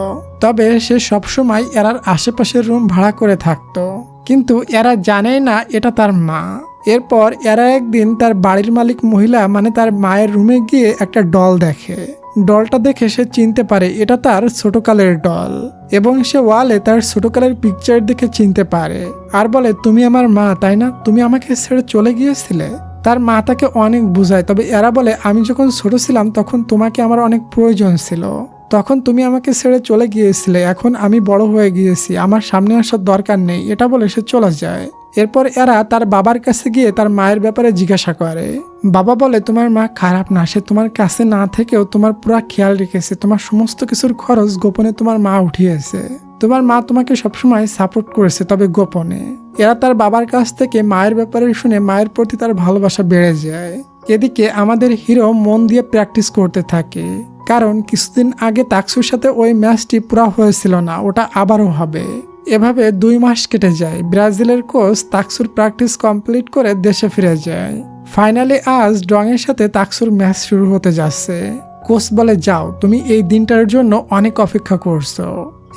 তবে সে সবসময় এরার আশেপাশের রুম ভাড়া করে থাকতো, কিন্তু এরা জানেই না এটা তার মা। এরপর এরা একদিন তার বাড়ির মালিক মহিলা মানে তার মায়ের রুমে গিয়ে একটা ডল দেখে। ডলটা দেখে সে চিনতে পারে এটা তার ছোটকালের ডল এবং সে ওয়ালে তার ছোটকালের পিকচার দেখে চিনতে পারে আর বলে, তুমি আমার মা তাই না, তুমি আমাকে ছেড়ে চলে গিয়েছিলে। তার মা তাকে অনেক বুঝায়, তবে এরা বলে, আমি যখন ছোট ছিলাম তখন তোমাকে আমার অনেক প্রয়োজন ছিল, তখন তুমি আমাকে ছেড়ে চলে গিয়েছিলে, এখন আমি বড় হয়ে গিয়েছি, আমার সামনে আসার দরকার নেই। এটা বলে সে চলে যায়। এরপর এরা তার বাবার কাছে গিয়ে তার মায়ের ব্যাপারে জিজ্ঞাসা করে। বাবা বলে, তোমার মা খারাপ না, সে তোমার কাছে না থেকেও তোমার পুরা খেয়াল রেখেছে, তোমার সমস্ত কিছুর খরচ গোপনে তোমার মা উঠিয়েছে, তোমার মা তোমাকে সবসময় সাপোর্ট করেছে, তবে গোপনে। এরা তার বাবার কাছ থেকে মায়ের ব্যাপারে শুনে মায়ের প্রতি তার ভালোবাসা বেড়ে যায়। এদিকে আমাদের হিরো মন দিয়ে প্র্যাকটিস করতে থাকে, কারণ কিছুদিন আগে তাকসুর সাথে ওই ম্যাচটি পুরা হয়েছিল না, ওটা আবারও হবে। এভাবে 2 মাস কেটে যায়। ব্রাজিলের কোচ তাকসুর প্র্যাকটিস কমপ্লিট করে দেশে ফিরে যায়। ফাইনালি আজ ডং এর সাথে তাকসুর ম্যাচ শুরু হতে যাচ্ছে। কোচ বলে, যাও, তুমি এই দিনটার জন্য অনেক অপেক্ষা করছো।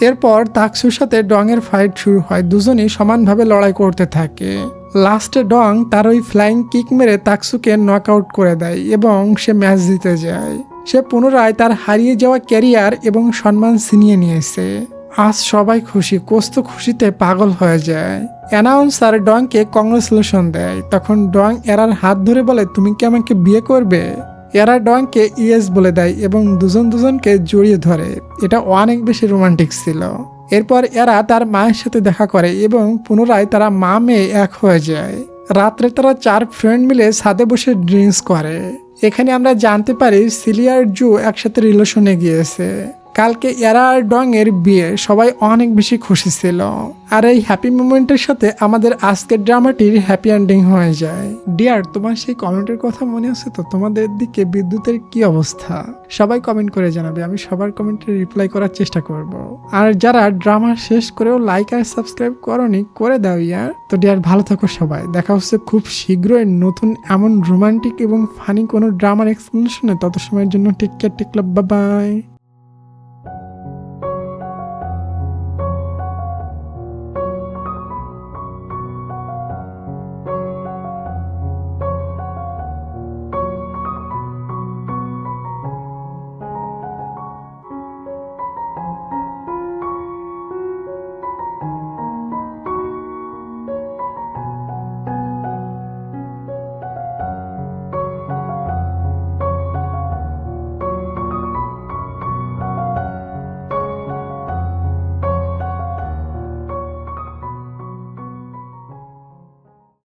এরপর তাকসুর সাথে ডং এর ফাইট শুরু হয়। দুজনই সমানভাবে লড়াই করতে থাকে। লাস্টে ডং তার ওই ফ্লাইং কিক মেরে তাকসুকে নক আউট করে দেয় এবং সে ম্যাচ জিতে যায়। সে পুনরায় তার হারিয়ে যাওয়া ক্যারিয়ার এবং সম্মান ছিনিয়ে নিয়েছে। আজ সবাই খুশি, কোচ তো খুশিতে পাগল হয়ে যায়। অ্যানাউন্সার ডংকে কংগ্রেচুলেশন দেয়। তখন ডং এরার হাত ধরে বলে, তুমি কি আমাকে বিয়ে করবে? এরা ডংকে ইয়েস বলে দেয় এবং দুজনকে জড়িয়ে ধরে। এটা অনেক বেশি রোমান্টিক ছিল। এরপর এরা তার মায়ের সাথে দেখা করে এবং পুনরায় তারা মা মেয়ে এক হয়ে যায়। রাত্রে তারা 4 ফ্রেন্ড মিলে ছাদে বসে ড্রিঙ্কস করে। এখানে আমরা জানতে পারি সিলিয়া আর জু একসাথে রিলেশনে গিয়েছে। কালকে এরা আর ডং এর বিয়ে, সবাই অনেক বেশি খুশি ছিল। আর এই হ্যাপি মোমেন্টের সাথে আমাদের আজকের ড্রামাটির হ্যাপি এন্ডিং হয়ে যায়। ডিয়ার, তোমার সেই কমেন্টের কথা মনে আছে তো? তোমাদের দিকে বিদ্যুতের কি অবস্থা? সবাই কমেন্ট করে জানাবে, আমি সবার কমেন্টে রিপ্লাই করার চেষ্টা করব। আর যারা ড্রামা শেষ করেও লাইক আর সাবস্ক্রাইব করনি, করে দাও ইয়ার। তো ডিয়ার, ভালো থাকো সবাই। দেখা হচ্ছে খুব শীঘ্রই নতুন এমন রোমান্টিক এবং ফানি কোনো ড্রামার এক্সপ্লেনেশনে। তত সময়ের জন্য টেক কেয়ার, টেক লাভ, বাই বাই।